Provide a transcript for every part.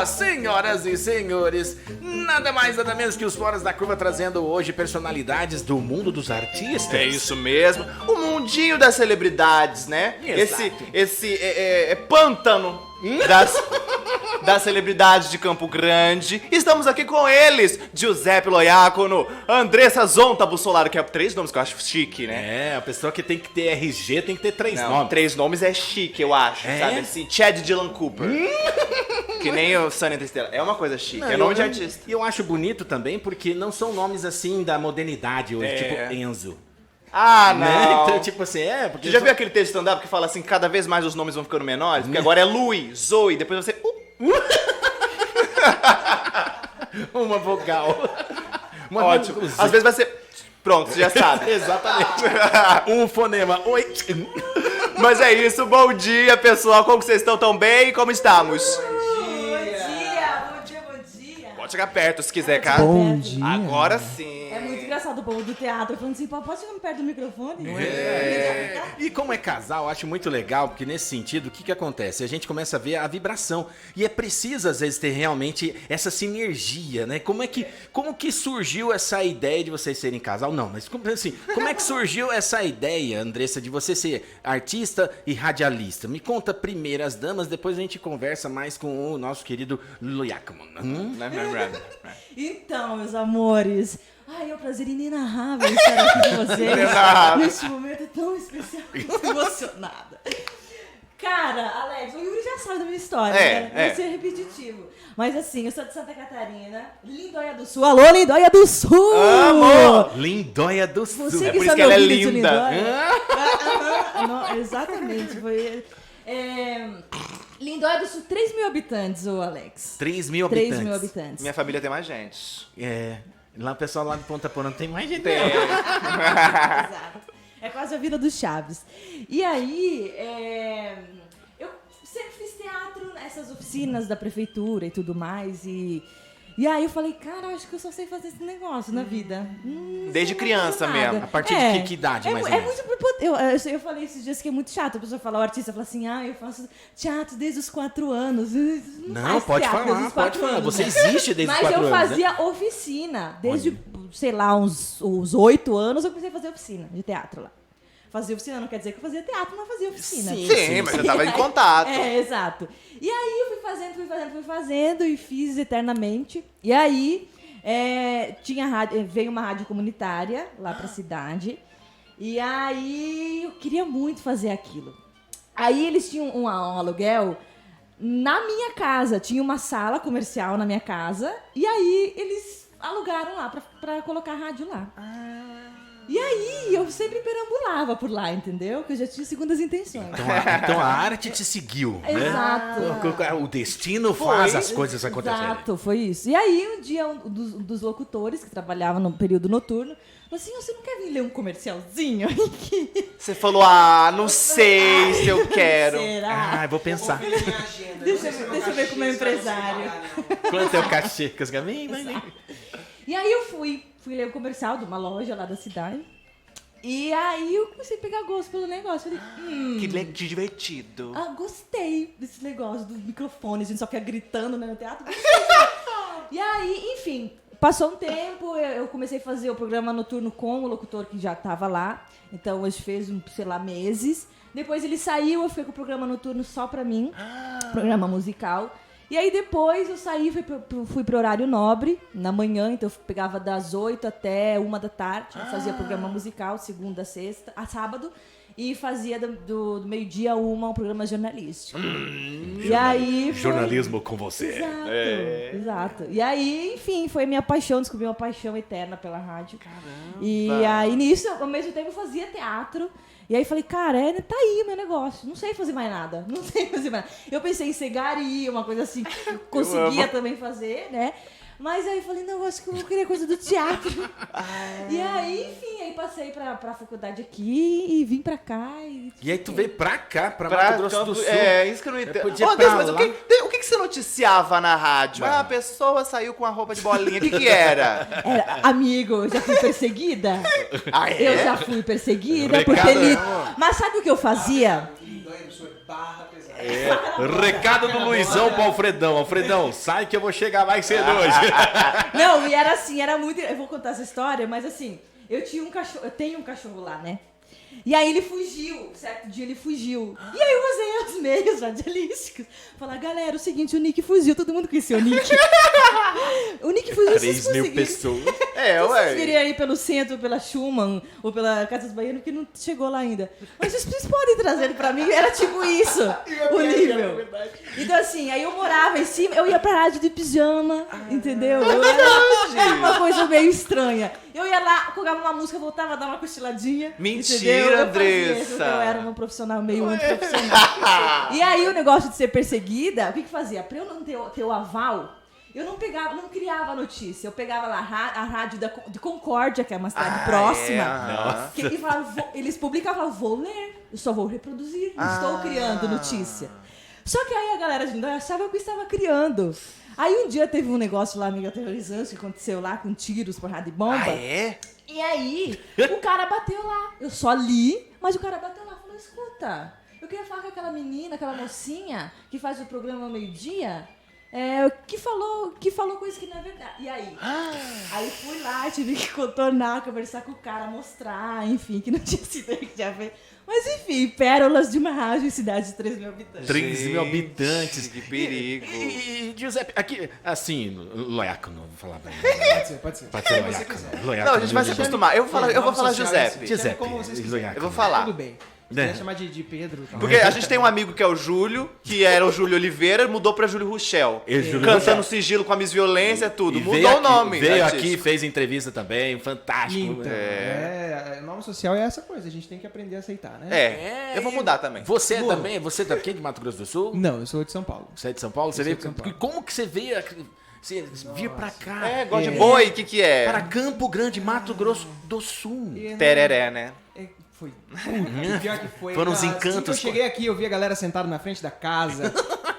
Senhoras e senhores, nada mais nada menos que os Foras da Curva trazendo hoje personalidades do mundo dos artistas. É isso mesmo, o mundinho das celebridades, né? Exato. Esse pântano das celebridades de Campo Grande. Estamos aqui com eles, Giuseppe Loiacono, Andressa Zonta Bussolaro, que é 3 nomes que eu acho chique, né? É, a pessoa que tem que ter RG tem que ter 3 Não, nomes. 3 nomes é chique, eu acho, sabe? Assim, Chad Dylan Cooper. Que nem o Sunny Interstellar. É uma coisa chique, é nome de artista. E eu acho bonito também porque não são nomes assim da modernidade hoje, É. tipo Enzo. Ah, não. Né? Então, tipo assim, porque Você já viu aquele texto de stand-up que fala assim, cada vez mais os nomes vão ficando menores? Porque agora é Louis, Zoe, depois você... uma vogal. Ótimo. Às vezes vai ser... Pronto, você já sabe. Exatamente. Um fonema. Oi. Mas é isso, bom dia, pessoal. Como vocês estão tão bem? Como estamos? Bom dia. Pode chegar perto se quiser, cara. Bom dia. Agora sim. É muito engraçado o povo do teatro falando assim, pode chegar perto do microfone? E como é casal, eu acho muito legal, porque nesse sentido, o que acontece? A gente começa a ver a vibração. E é preciso, às vezes, ter realmente essa sinergia, né? Como que surgiu essa ideia de vocês serem casal? Não, mas como é que surgiu essa ideia, Andressa, de você ser artista e radialista? Me conta primeiro as damas, depois a gente conversa mais com o nosso querido Loiacono. Então, meus amores, é um prazer inenarrável estar aqui com vocês neste momento tão especial. Tô emocionada. Cara, Alex, o Yuri já sabe da minha história, né? Vai ser repetitivo. Mas assim, eu sou de Santa Catarina, Lindóia do Sul. Alô, Lindóia do Sul! Amo! Lindóia do Sul. Você É que por isso está que me ela é ouvindo de linda. Lindóia? Não, exatamente, foi... Lindóia do Sul, 3 mil habitantes, ô Alex. 3 mil 3 habitantes. mil habitantes. Minha família tem mais gente. É. Lá o pessoal lá de Ponta Porã não tem mais gente. Tem. Exato. É quase a vida do Chaves. E aí, eu sempre fiz teatro nessas oficinas da prefeitura e tudo mais. E aí eu falei, cara, acho que eu só sei fazer esse negócio na vida. Desde não criança faço nada. mesmo. A partir de que idade, mais ou menos? Eu falei esses dias que é muito chato. A pessoa fala, o artista fala assim, eu faço teatro desde os 4 anos. Não, faz pode teatro desde falar, os 4 pode falar. anos, Você né? existe desde os 4 Mas anos, eu né? fazia oficina. Desde, sei lá, uns 8 anos eu comecei a fazer oficina de teatro lá. Fazer oficina não quer dizer que eu fazia teatro, mas fazia oficina. Sim, mas eu tava em contato. Exato. E aí eu fui fazendo e fiz eternamente. E aí veio uma rádio comunitária lá pra cidade. E aí eu queria muito fazer aquilo. Aí eles tinham um aluguel na minha casa. Tinha uma sala comercial na minha casa. E aí eles alugaram lá pra colocar a rádio lá. E aí, eu sempre perambulava por lá, entendeu? Porque eu já tinha segundas intenções. Então a arte te seguiu, né? Exato. O destino faz as coisas acontecerem. Exato, foi isso. E aí, um dia, um dos locutores que trabalhava no período noturno falou assim, você não quer vir ler um comercialzinho aqui? Você falou, não sei se eu quero. Será? Vou pensar. Deixa eu ver com o meu empresário. Quanto é o cachê? Vem. E aí eu fui ler o comercial de uma loja lá da cidade. E aí eu comecei a pegar gosto pelo negócio. Falei, Que divertido. Gostei desse negócio do microfone. A gente só fica gritando, né, no teatro. E aí, enfim, passou um tempo, eu comecei a fazer o programa noturno com o locutor que já estava lá. Então, hoje fez, sei lá, meses. Depois ele saiu, eu fiquei com o programa noturno só pra mim. Programa musical. E aí depois eu saí, fui pro horário nobre, na manhã, então eu pegava das 8 até 1 da tarde, fazia programa musical, segunda a sábado, e fazia do meio-dia a 1 um programa jornalístico. E aí Jornalismo com você. Exato. E aí, enfim, foi minha paixão, descobri uma paixão eterna pela rádio. Caramba! E aí, nisso, ao mesmo tempo, eu fazia teatro. E aí falei, cara, tá aí o meu negócio. Não sei fazer mais nada. Eu pensei em ser gari, uma coisa assim, que eu conseguia também fazer, né? Mas aí eu falei, não, acho que eu vou querer coisa do teatro. E aí, enfim, aí passei pra faculdade aqui e vim pra cá. E aí tu veio pra cá, pra Mato Grosso do Sul. É, isso que eu não entendo. podia Deus, pra mas lá. o que você noticiava na rádio? A pessoa saiu com a roupa de bolinha. O que era? Amigo, eu já fui perseguida. Ah, é? Eu já fui perseguida, Recado, porque ele... né? Mas sabe o que eu fazia? banho, o senhor barra pesada. Recado do Luizão pro Alfredão. Alfredão, sai que eu vou chegar mais cedo hoje. Não, e era assim, era muito... Eu vou contar essa história, mas assim, eu tenho um cachorro lá, né? E aí ele fugiu, certo dia ele fugiu. E aí eu usei os meios radialísticos. Falar, galera, o seguinte, o Nick fugiu, todo mundo conhecia o Nick. O Nick fugiu, 3.000 pessoas. Vocês queriam ir pelo centro, pela Schumann, ou pela Casa dos Baianos, porque não chegou lá ainda. Mas vocês podem trazer ele pra mim? Era tipo isso, o nível. Então assim, aí eu morava em cima, eu ia pra rádio de pijama, entendeu? Era uma coisa meio estranha. Eu ia lá, colocava uma música, voltava a dar uma cochiladinha. Mentira, entendeu? Andressa. Eu era uma profissional meio antiprofissional. E aí o negócio de ser perseguida, o que fazia? Pra eu não ter o aval, eu não criava notícia. Eu pegava lá a rádio de Concórdia, que é uma cidade próxima. E falava, eles publicavam, vou ler, eu só vou reproduzir, não estou criando notícia. Só que aí a galera de Lindóia achava que eu estava criando. Aí um dia teve um negócio lá meio aterrorizante que aconteceu lá com tiros, porrada de bomba. E aí o cara bateu lá. Eu só li, mas o cara bateu lá e falou, escuta, eu queria falar com aquela menina, aquela mocinha que faz o programa ao meio-dia, que falou coisa que não é verdade. E aí? Aí fui lá, tive que contornar, conversar com o cara, mostrar, enfim, que não tinha sido ele que tinha feito. Mas enfim, pérolas de uma rádio em cidade de 3.000 habitantes. 3.000 habitantes. Que perigo. E Giuseppe, aqui, assim, Loiacono, vou falar pra ele. Pode ser. Pode ser Loiacono. Não, a gente vai se acostumar. Eu vou falar Giuseppe. Giuseppe, Como vocês quiserem. Loiacono. Eu vou falar. Tudo bem. Se quiser chamar de Pedro. Tá? Porque a gente tem um amigo que é o Júlio, que era o Júlio Oliveira, mudou pra Júlio Ruchel. Cantando sigilo com a Miss Violência, tudo. Mudou o nome. Veio artístico. aqui, fez entrevista também, fantástico. Então, nome social é essa coisa, a gente tem que aprender a aceitar, né? Eu vou mudar também. Você também, você é daqui de Mato Grosso do Sul? Não, eu sou de São Paulo. Você é de São Paulo? Você Eu sou veio, de São Paulo. como que você veio, você vir pra cá? Gosta de boi, o que é? Para Campo Grande, Mato Grosso do Sul. Tereré, né? Foi. Pior que foi. Foram os Assim encantos. que eu cheguei aqui, eu vi a galera sentada na frente da casa,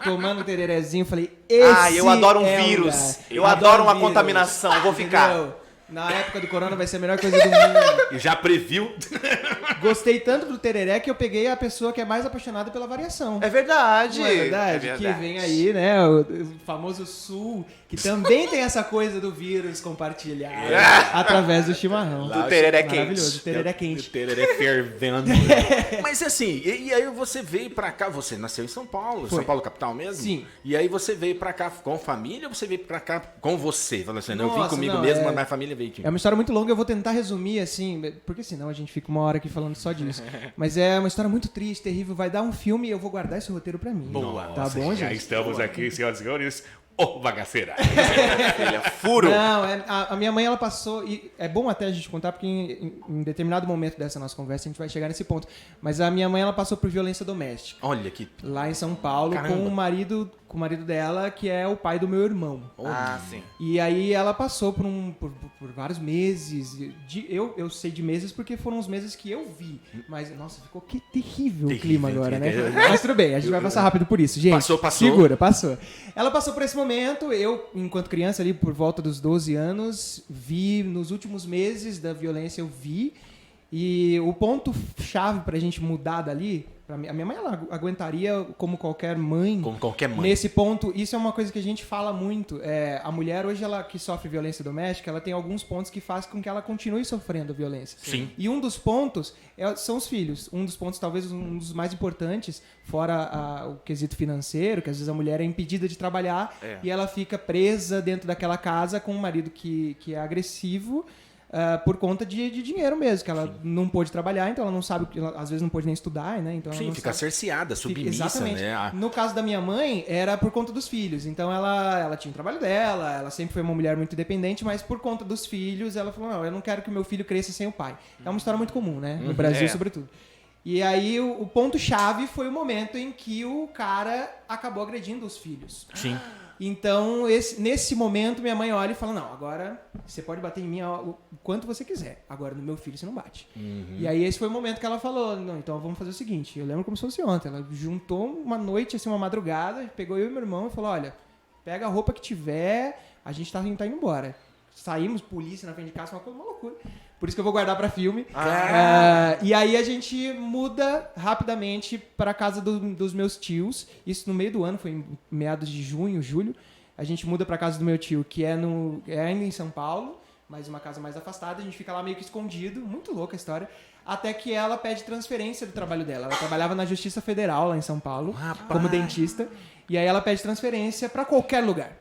tomando um tererezinho, falei, eu adoro um é o vírus. lugar. Eu adoro uma vírus. contaminação, vou ficar. Entendeu? Na época do corona vai ser a melhor coisa do mundo. E já previu? Gostei tanto do tereré que eu peguei a pessoa que é mais apaixonada pela variação. É verdade. Não é verdade? Que vem aí, né, o famoso Sul, que também tem essa coisa do vírus compartilhado através do chimarrão. Do tereré quente. Maravilhoso, tereré quente. Tereré fervendo. Mas assim, e aí você veio pra cá, você nasceu em São Paulo, Foi. São Paulo capital mesmo? Sim. E aí você veio pra cá com família ou você veio pra cá com você? Falou assim, eu vim Nossa, comigo não, mesmo, mas minha família veio aqui. É uma história muito longa, eu vou tentar resumir assim, porque senão a gente fica uma hora aqui falando só disso. Mas é uma história muito triste, terrível, vai dar um filme e eu vou guardar esse roteiro pra mim. Boa. Tá bom, Já gente? estamos aqui, senhoras e senhores, ô bagaceira. Filha, furo. Não, a minha mãe, ela passou, e é bom até a gente contar, porque em determinado momento dessa nossa conversa a gente vai chegar nesse ponto, mas a minha mãe, ela passou por violência doméstica. Olha que... Lá em São Paulo, Caramba. com o marido dela, que é o pai do meu irmão. Sim. E aí ela passou por vários meses. Eu sei de meses porque foram os meses que eu vi. Mas, nossa, ficou que terrível o clima agora, né? Mas tudo bem, a gente vai passar rápido por isso, gente. Passou. Segura, passou. Ela passou por esse momento, eu, enquanto criança ali, por volta dos 12 anos, vi, nos últimos meses da violência, eu vi. E o ponto-chave pra gente mudar dali... A minha mãe, ela aguentaria como qualquer mãe. Como qualquer mãe. Nesse ponto, isso é uma coisa que a gente fala muito. A mulher, hoje, ela que sofre violência doméstica, ela tem alguns pontos que fazem com que ela continue sofrendo violência. Sim. E um dos pontos são os filhos. Um dos pontos, talvez um dos mais importantes, fora o quesito financeiro, que às vezes a mulher é impedida de trabalhar e ela fica presa dentro daquela casa com um marido que é agressivo. Por conta de dinheiro mesmo, que ela não pôde trabalhar, então ela não sabe, às vezes não pôde nem estudar, né? Então ela não fica sabe. cerceada, submissa, Exatamente. né? No caso da minha mãe, era por conta dos filhos. Então ela tinha o trabalho dela, ela sempre foi uma mulher muito independente, mas por conta dos filhos, ela falou, não, eu não quero que o meu filho cresça sem o pai. É uma história muito comum, né? No Brasil, sobretudo. E aí o ponto-chave foi o momento em que o cara acabou agredindo os filhos. Sim. Então, nesse momento, minha mãe olha e fala, não, agora você pode bater em mim o quanto você quiser. Agora, no meu filho, você não bate. E aí, esse foi o momento que ela falou, não, então vamos fazer o seguinte. Eu lembro como se fosse ontem. Ela juntou uma noite, assim, uma madrugada, pegou eu e meu irmão e falou, olha, pega a roupa que tiver, a gente tá indo embora. Saímos, polícia na frente de casa, uma loucura. Por isso que eu vou guardar pra filme. E aí a gente muda rapidamente pra casa dos meus tios. Isso no meio do ano, foi em meados de junho, julho. A gente muda pra casa do meu tio, que é ainda em São Paulo, mas uma casa mais afastada. A gente fica lá meio que escondido. Muito louca a história. Até que ela pede transferência do trabalho dela. Ela trabalhava na Justiça Federal, lá em São Paulo, como dentista. E aí ela pede transferência pra qualquer lugar.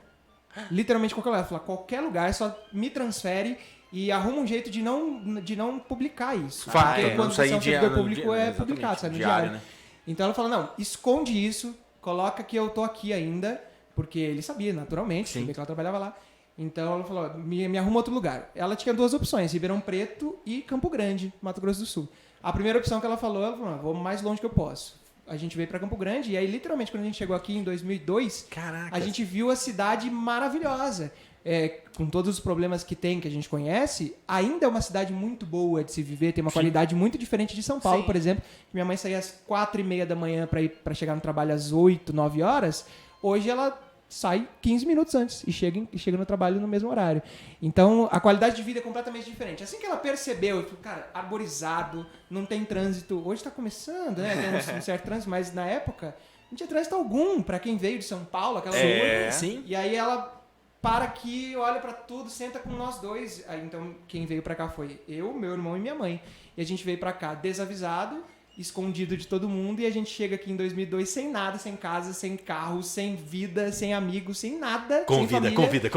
Literalmente qualquer lugar. Ela fala, qualquer lugar, só me transfere e arruma um jeito de não publicar isso. Porque quando você é um servidor público, é publicado, sabe? No diário. Né? Então ela fala, não, esconde isso, coloca que eu tô aqui ainda, porque ele sabia, naturalmente, sabia que ela trabalhava lá. Então ela falou, me arruma outro lugar. Ela tinha duas opções, Ribeirão Preto e Campo Grande, Mato Grosso do Sul. A primeira opção que ela falou, vou mais longe que eu posso. A gente veio pra Campo Grande e aí, literalmente, quando a gente chegou aqui em 2002, a gente viu a cidade maravilhosa. Com todos os problemas que tem, que a gente conhece, ainda é uma cidade muito boa de se viver, tem uma qualidade muito diferente de São Paulo, por exemplo. Minha mãe saía às 4h30 da manhã para chegar no trabalho às 8, 9 horas. Hoje ela sai 15 minutos antes e chega no trabalho no mesmo horário. Então, a qualidade de vida é completamente diferente. Assim que ela percebeu, falou, cara, arborizado, não tem trânsito. Hoje está começando, né? Tem um certo trânsito, mas na época não tinha trânsito algum para quem veio de São Paulo, aquela rua. Sim. E aí ela para aqui, olha pra tudo, senta com nós dois. Aí, então, quem veio pra cá foi eu, meu irmão e minha mãe. E a gente veio pra cá desavisado, escondido de todo mundo, e a gente chega aqui em 2002 sem nada, sem casa, sem carro, sem vida, sem amigos, sem nada, sem família. Convida.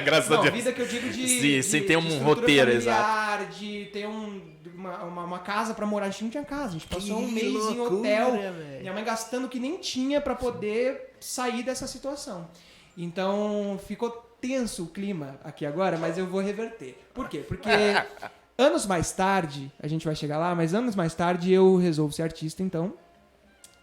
Graças a Deus. Vida que eu digo de sem ter um roteiro, familiar, de ter uma casa pra morar. A gente não tinha casa, a gente passou um mês em hotel. Véio. Minha mãe gastando que nem tinha pra poder sair dessa situação. Então, ficou tenso o clima aqui agora, mas eu vou reverter. Por quê? Porque anos mais tarde, a gente vai chegar lá, mas anos mais tarde eu resolvo ser artista, então.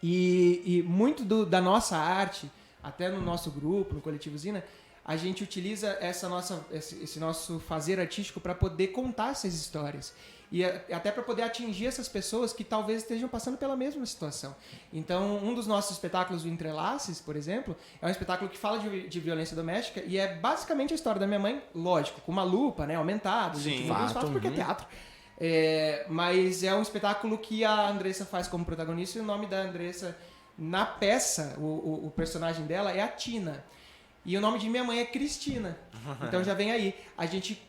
E muito da nossa arte, até no nosso grupo, no Coletivo Zina, a gente utiliza esse nosso fazer artístico para poder contar essas histórias. E até para poder atingir essas pessoas que talvez estejam passando pela mesma situação. Então, um dos nossos espetáculos, o Entrelaces, por exemplo, é um espetáculo que fala de violência doméstica e é basicamente a história da minha mãe, lógico, com uma lupa, né, aumentada, porque é teatro. Mas é um espetáculo que a Andressa faz como protagonista e o nome da Andressa na peça, o personagem dela é a Tina. E o nome de minha mãe é Cristina. Então já vem aí. A gente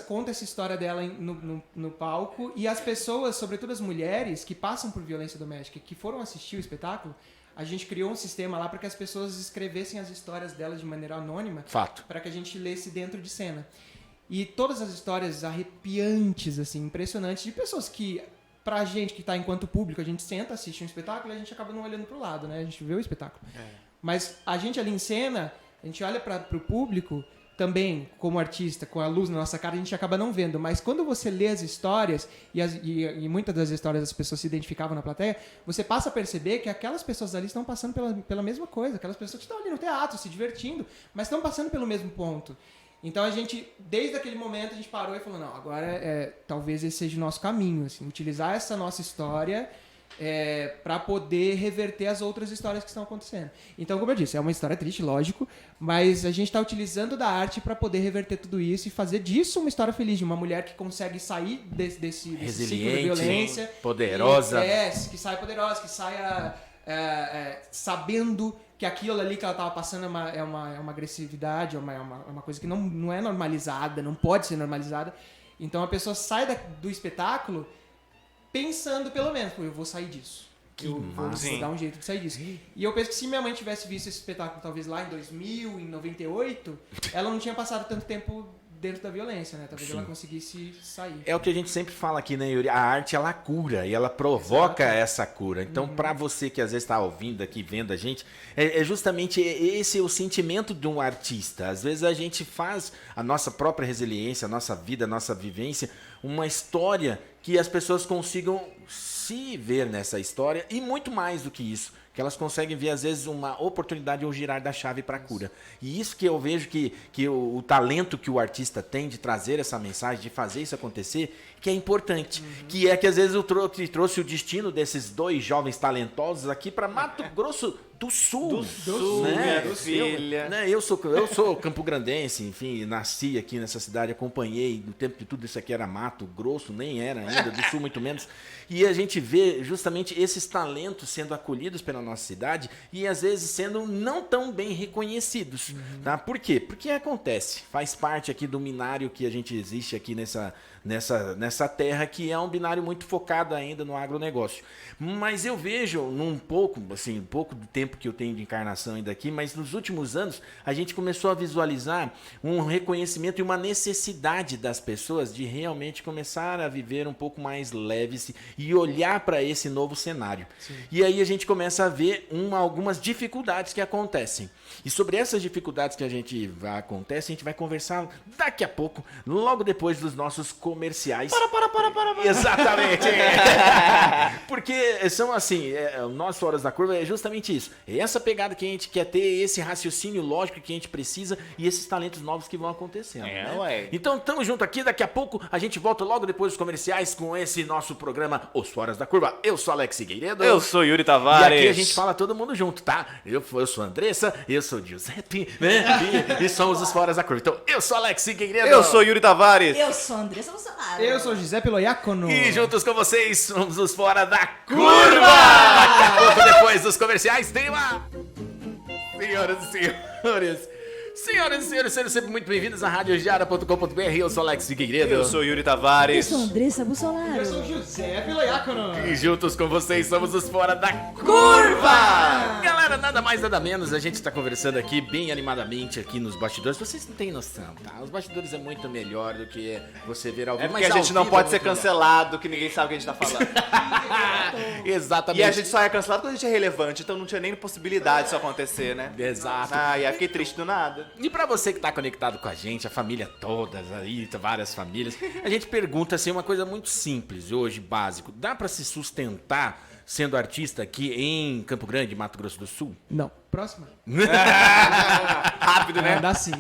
conta essa história dela no palco e as pessoas, sobretudo as mulheres que passam por violência doméstica, que foram assistir o espetáculo, a gente criou um sistema lá para que as pessoas escrevessem as histórias delas de maneira anônima, para que a gente lesse dentro de cena. E todas as histórias arrepiantes, assim, impressionantes, de pessoas que, pra gente que tá enquanto público, a gente senta, assiste um espetáculo e a gente acaba não olhando pro lado, né? A gente vê o espetáculo. Mas a gente ali em cena, a gente olha pro público também, como artista, com a luz na nossa cara, a gente acaba não vendo. Mas quando você lê as histórias, e muitas das histórias as pessoas se identificavam na plateia, você passa a perceber que aquelas pessoas ali estão passando pela mesma coisa. Aquelas pessoas que estão ali no teatro, se divertindo, mas estão passando pelo mesmo ponto. Então a gente, desde aquele momento, a gente parou e falou, não, agora talvez esse seja o nosso caminho, assim, utilizar essa nossa história para poder reverter as outras histórias que estão acontecendo. Então, como eu disse, é uma história triste, lógico, mas a gente está utilizando da arte para poder reverter tudo isso e fazer disso uma história feliz, de uma mulher que consegue sair desse ciclo de violência. Poderosa. Que sai poderosa, que saia sabendo que aquilo ali que ela estava passando é uma agressividade, é uma coisa que não é normalizada, não pode ser normalizada. Então a pessoa sai do espetáculo pensando, pelo menos, eu vou sair disso. Eu vou dar um jeito de sair disso. E eu penso que se minha mãe tivesse visto esse espetáculo talvez lá em 2000, em 98, ela não tinha passado tanto tempo dentro da violência, né? Talvez ela conseguisse sair. É o que a gente sempre fala aqui, né, Yuri? A arte, ela cura e ela provoca essa cura. Então, para você que às vezes está ouvindo aqui, vendo a gente, é justamente esse o sentimento de um artista. Às vezes a gente faz a nossa própria resiliência, a nossa vida, a nossa vivência, uma história que as pessoas consigam se ver nessa história e muito mais do que isso, que elas conseguem ver às vezes uma oportunidade ou girar da chave para a cura. E isso que eu vejo que o talento que o artista tem de trazer essa mensagem, de fazer isso acontecer, que é importante. Que é que às vezes eu trouxe o destino desses 2 jovens talentosos aqui para Mato Grosso do Sul. Do Sul, né? minha filha. Eu sou campograndense, enfim, nasci aqui nessa cidade, acompanhei no tempo que tudo isso aqui era Mato Grosso, nem era ainda, do Sul muito menos. E a gente vê justamente esses talentos sendo acolhidos pela nossa cidade e às vezes sendo não tão bem reconhecidos. Tá? Por quê? Porque acontece, faz parte aqui do binário que a gente existe aqui nessa terra, que é um binário muito focado ainda no agronegócio. Mas eu vejo um pouco do tempo que eu tenho de encarnação ainda aqui, mas nos últimos anos a gente começou a visualizar um reconhecimento e uma necessidade das pessoas de realmente começar a viver um pouco mais leves e olhar para esse novo cenário. Sim. E aí a gente começa a ver algumas dificuldades que acontecem. E sobre essas dificuldades que a gente acontece, a gente vai conversar daqui a pouco, logo depois dos nossos comerciais. Para. Exatamente. Porque são assim, o nosso Horas da Curva é justamente isso. É essa pegada que a gente quer ter, esse raciocínio lógico que a gente precisa e esses talentos novos que vão acontecendo. Né? Então, tamo junto aqui. Daqui a pouco a gente volta logo depois dos comerciais com esse nosso programa Os Horas da Curva. Eu sou Alex Figueiredo. Eu sou Yuri Tavares. E aqui a gente fala todo mundo junto, tá? Eu sou a Andressa, eu sou o Giuseppe, né? E somos os Horas da Curva. Então, eu sou Alex Figueiredo. Eu sou Yuri Tavares. Eu sou a Andressa Bolsonaro. Eu sou Giuseppe Loiacono. E juntos com vocês somos os Fora da Curva! Daqui a pouco, depois dos comerciais, tem lá! Senhoras e senhores, sejam sempre muito bem-vindos à radiogiara.com.br. Eu sou Alex Figueiredo. Eu sou Yuri Tavares. Eu sou Andressa Bolsonaro. Eu sou Giuseppe Loiacono. E juntos com vocês somos os Fora da Curva! Galera, nada mais, nada menos, a gente tá conversando aqui bem animadamente aqui nos bastidores. Vocês não têm noção, tá? Os bastidores é muito melhor do que você ver ao vivo. É porque a gente não pode ser cancelado, que ninguém sabe o que a gente tá falando. Exatamente. E a gente só é cancelado quando a gente é relevante, então não tinha nem possibilidade disso acontecer, né? Exato. E aí fiquei triste do nada. E pra você que tá conectado com a gente, a família toda, aí, várias famílias, a gente pergunta assim, uma coisa muito simples hoje, básico. Dá pra se sustentar sendo artista aqui em Campo Grande, Mato Grosso do Sul? Não. Próxima. Rápido, né? Dá sim.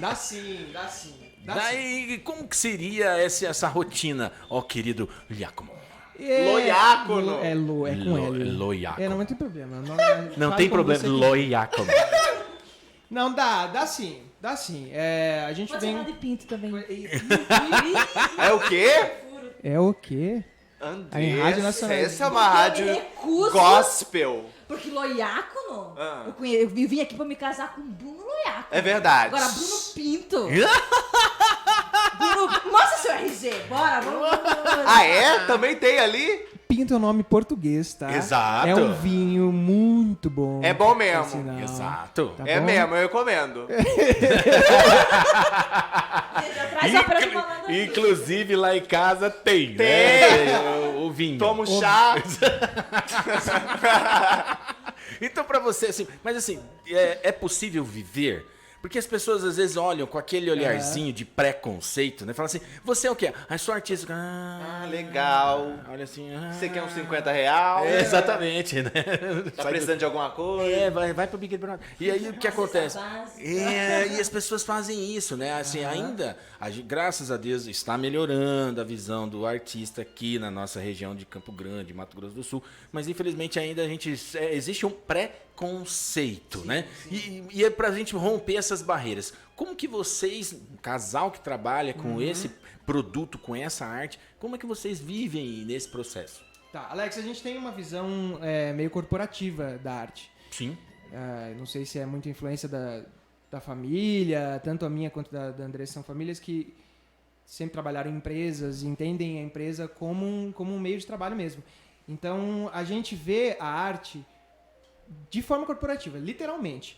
Daí, como que seria essa rotina, ó querido Giacomo? Loiacono. É com L. Loiacono. Não tem problema. Não fale tem como problema, você quiser. Loiacono. Não, dá sim. A gente Pode vem... chamar de pinto também. É o quê? É o quê? Aí, Rádio Nacional. Essa é uma rádio Recuso. gospel. Porque Loiacono, eu vim aqui pra me casar com Bruno Loiacono. É verdade. Agora, Bruno Pinto. Bruno, mostra seu RG, bora, vamos. Ah, é? Também tem ali? Pinto é um nome português, tá? Exato. É um vinho muito bom. É bom por mesmo. sinal. Exato. Tá É bom? mesmo, eu recomendo. Já traz a prata falando aqui. Inclusive lá em casa tem. Tem. Né? O vinho. Toma um chá. Então pra você, assim, mas assim, é possível viver? Porque as pessoas às vezes olham com aquele olharzinho de preconceito, né? Falam assim, você é o quê? Ah, sou artista. Ah, legal. Olha assim. Você quer uns 50 reais? Exatamente, né? Tá precisando de alguma coisa? Vai pro Big Brother. E aí o que acontece? E as pessoas fazem isso, né? Assim, ainda, graças a Deus, está melhorando a visão do artista aqui na nossa região de Campo Grande, Mato Grosso do Sul. Mas infelizmente ainda existe um preconceito, né? E é pra gente romper essas barreiras. Como que vocês, um casal que trabalha com esse produto, com essa arte, como é que vocês vivem nesse processo? Tá, Alex, a gente tem uma visão meio corporativa da arte. Sim. Não sei se é muita influência da família, tanto a minha quanto da Andressa, são famílias que sempre trabalharam em empresas e entendem a empresa como um meio de trabalho mesmo. Então, a gente vê a arte de forma corporativa, literalmente.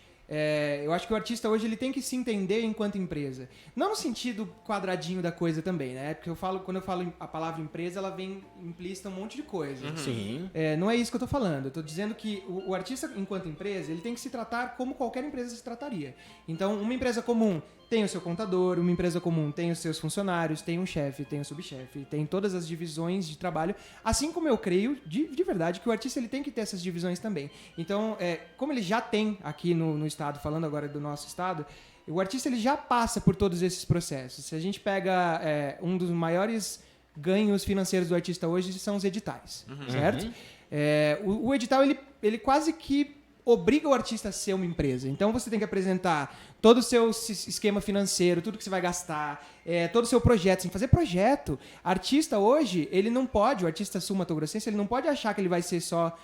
Eu acho que o artista hoje ele tem que se entender enquanto empresa. Não no sentido quadradinho da coisa também, né? Porque quando eu falo a palavra empresa, ela vem implícita um monte de coisa. Sim. Não é isso que eu tô falando. Eu tô dizendo que o artista, enquanto empresa, ele tem que se tratar como qualquer empresa se trataria. Então, uma empresa comum tem o seu contador, uma empresa comum tem os seus funcionários, tem um chefe, tem um subchefe, tem todas as divisões de trabalho, assim como eu creio, de verdade, que o artista ele tem que ter essas divisões também. Então, como ele já tem aqui no estado, falando agora do nosso estado, o artista ele já passa por todos esses processos. Se a gente pega um dos maiores ganhos financeiros do artista hoje são os editais, certo? O edital ele quase que obriga o artista a ser uma empresa. Então você tem que apresentar todo o seu esquema financeiro, tudo que você vai gastar, todo o seu projeto, sem fazer projeto. Artista hoje, ele não pode, o artista sul-mato-grossense, ele não pode achar que ele vai ser só,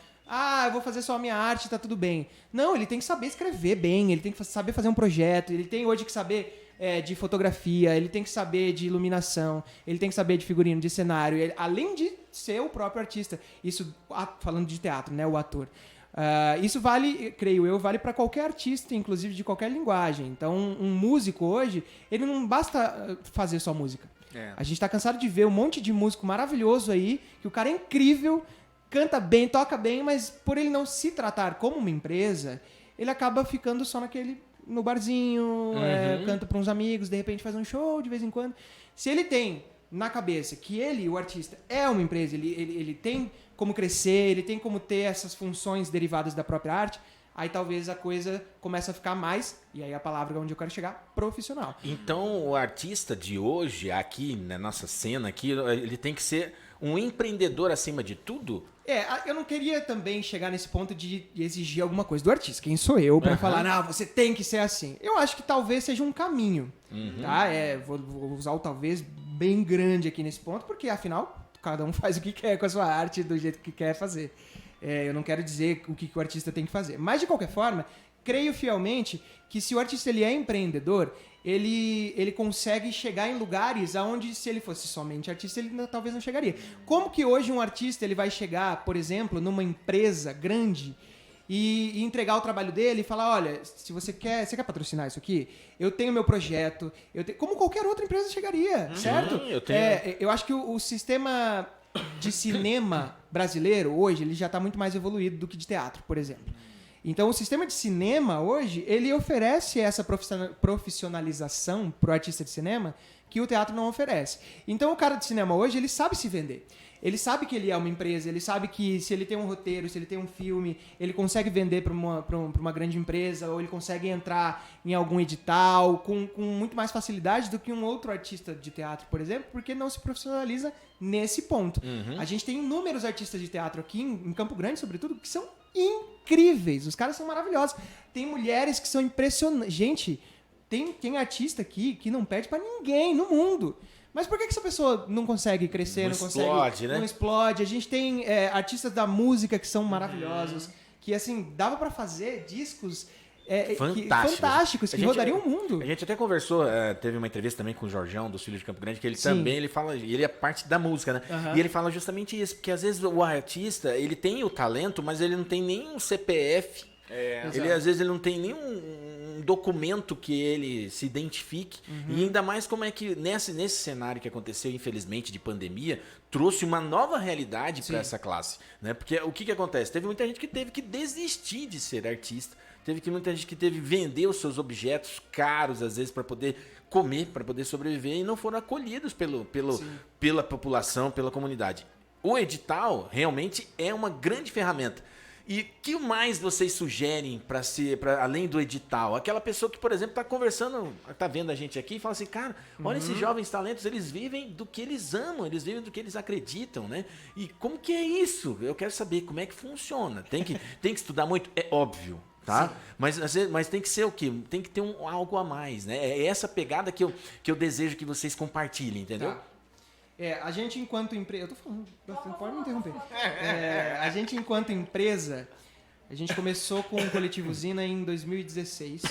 eu vou fazer só a minha arte, tá tudo bem. Não, ele tem que saber escrever bem, ele tem que saber fazer um projeto, ele tem hoje que saber de fotografia, ele tem que saber de iluminação, ele tem que saber de figurino, de cenário, além de ser o próprio artista. Isso falando de teatro, né, o ator. Isso vale, creio eu, vale para qualquer artista, inclusive de qualquer linguagem. Então, um músico hoje, ele não basta fazer só música. A gente tá cansado de ver um monte de músico maravilhoso aí, que o cara é incrível, canta bem, toca bem, mas por ele não se tratar como uma empresa, ele acaba ficando só no barzinho, canta para uns amigos, de repente faz um show de vez em quando. Se ele tem na cabeça que ele, o artista, é uma empresa, ele tem como crescer, ele tem como ter essas funções derivadas da própria arte, aí talvez a coisa comece a ficar mais, e aí a palavra onde eu quero chegar, profissional. Então o artista de hoje, aqui na nossa cena, aqui, ele tem que ser um empreendedor acima de tudo? Eu não queria também chegar nesse ponto de exigir alguma coisa do artista. Quem sou eu para falar, não, você tem que ser assim? Eu acho que talvez seja um caminho, tá? Vou usar o talvez bem grande aqui nesse ponto, porque afinal cada um faz o que quer com a sua arte do jeito que quer fazer. Eu não quero dizer o que o artista tem que fazer. Mas, de qualquer forma, creio fielmente que se o artista ele é empreendedor, ele consegue chegar em lugares aonde, se ele fosse somente artista, ele talvez não chegaria. Como que hoje um artista ele vai chegar, por exemplo, numa empresa grande e entregar o trabalho dele e falar, olha, se você quer patrocinar isso aqui, eu tenho meu projeto, como qualquer outra empresa chegaria, certo? Eu acho que o sistema de cinema brasileiro hoje ele já está muito mais evoluído do que de teatro, por exemplo. Então, o sistema de cinema hoje, ele oferece essa profissionalização para o artista de cinema que o teatro não oferece. Então, o cara de cinema hoje, ele sabe se vender. Ele sabe que ele é uma empresa, ele sabe que se ele tem um roteiro, se ele tem um filme, ele consegue vender para uma grande empresa, ou ele consegue entrar em algum edital com muito mais facilidade do que um outro artista de teatro, por exemplo, porque não se profissionaliza nesse ponto. A gente tem inúmeros artistas de teatro aqui, em Campo Grande, sobretudo, que são incríveis. Os caras são maravilhosos. Tem mulheres que são impressionantes. Gente, tem artista aqui que não perde pra ninguém no mundo. Mas por que essa pessoa não consegue crescer, não consegue... explode, né? Não explode. A gente tem artistas da música que são maravilhosos, que, assim, dava pra fazer discos... fantásticos, que rodariam o mundo. A gente até conversou, teve uma entrevista também com o Jorjão, dos Filhos de Campo Grande, que ele também, ele fala, ele é parte da música, né? E ele fala justamente isso, porque às vezes o artista, ele tem o talento, mas ele não tem nenhum CPF, às vezes ele não tem nenhum documento que ele se identifique, e ainda mais como é que nesse cenário que aconteceu, infelizmente, de pandemia, trouxe uma nova realidade para essa classe, né? Porque o que acontece? Teve muita gente que teve que desistir de ser artista, muita gente que teve que vender os seus objetos caros, às vezes, para poder comer, para poder sobreviver, e não foram acolhidos pela população, pela comunidade. O edital realmente é uma grande ferramenta. E o que mais vocês sugerem para além do edital? Aquela pessoa que, por exemplo, está conversando, está vendo a gente aqui e fala assim, cara, olha esses jovens talentos, eles vivem do que eles amam, eles vivem do que eles acreditam, né? E como que é isso? Eu quero saber como é que funciona. Tem que estudar muito? É óbvio. Tá? Mas tem que ser o quê? Tem que ter algo a mais, né? É essa pegada que eu desejo que vocês compartilhem, entendeu? Tá. A gente enquanto empresa... Eu tô falando, não pode me interromper. A gente enquanto empresa, a gente começou com o Coletivo Usina em 2016.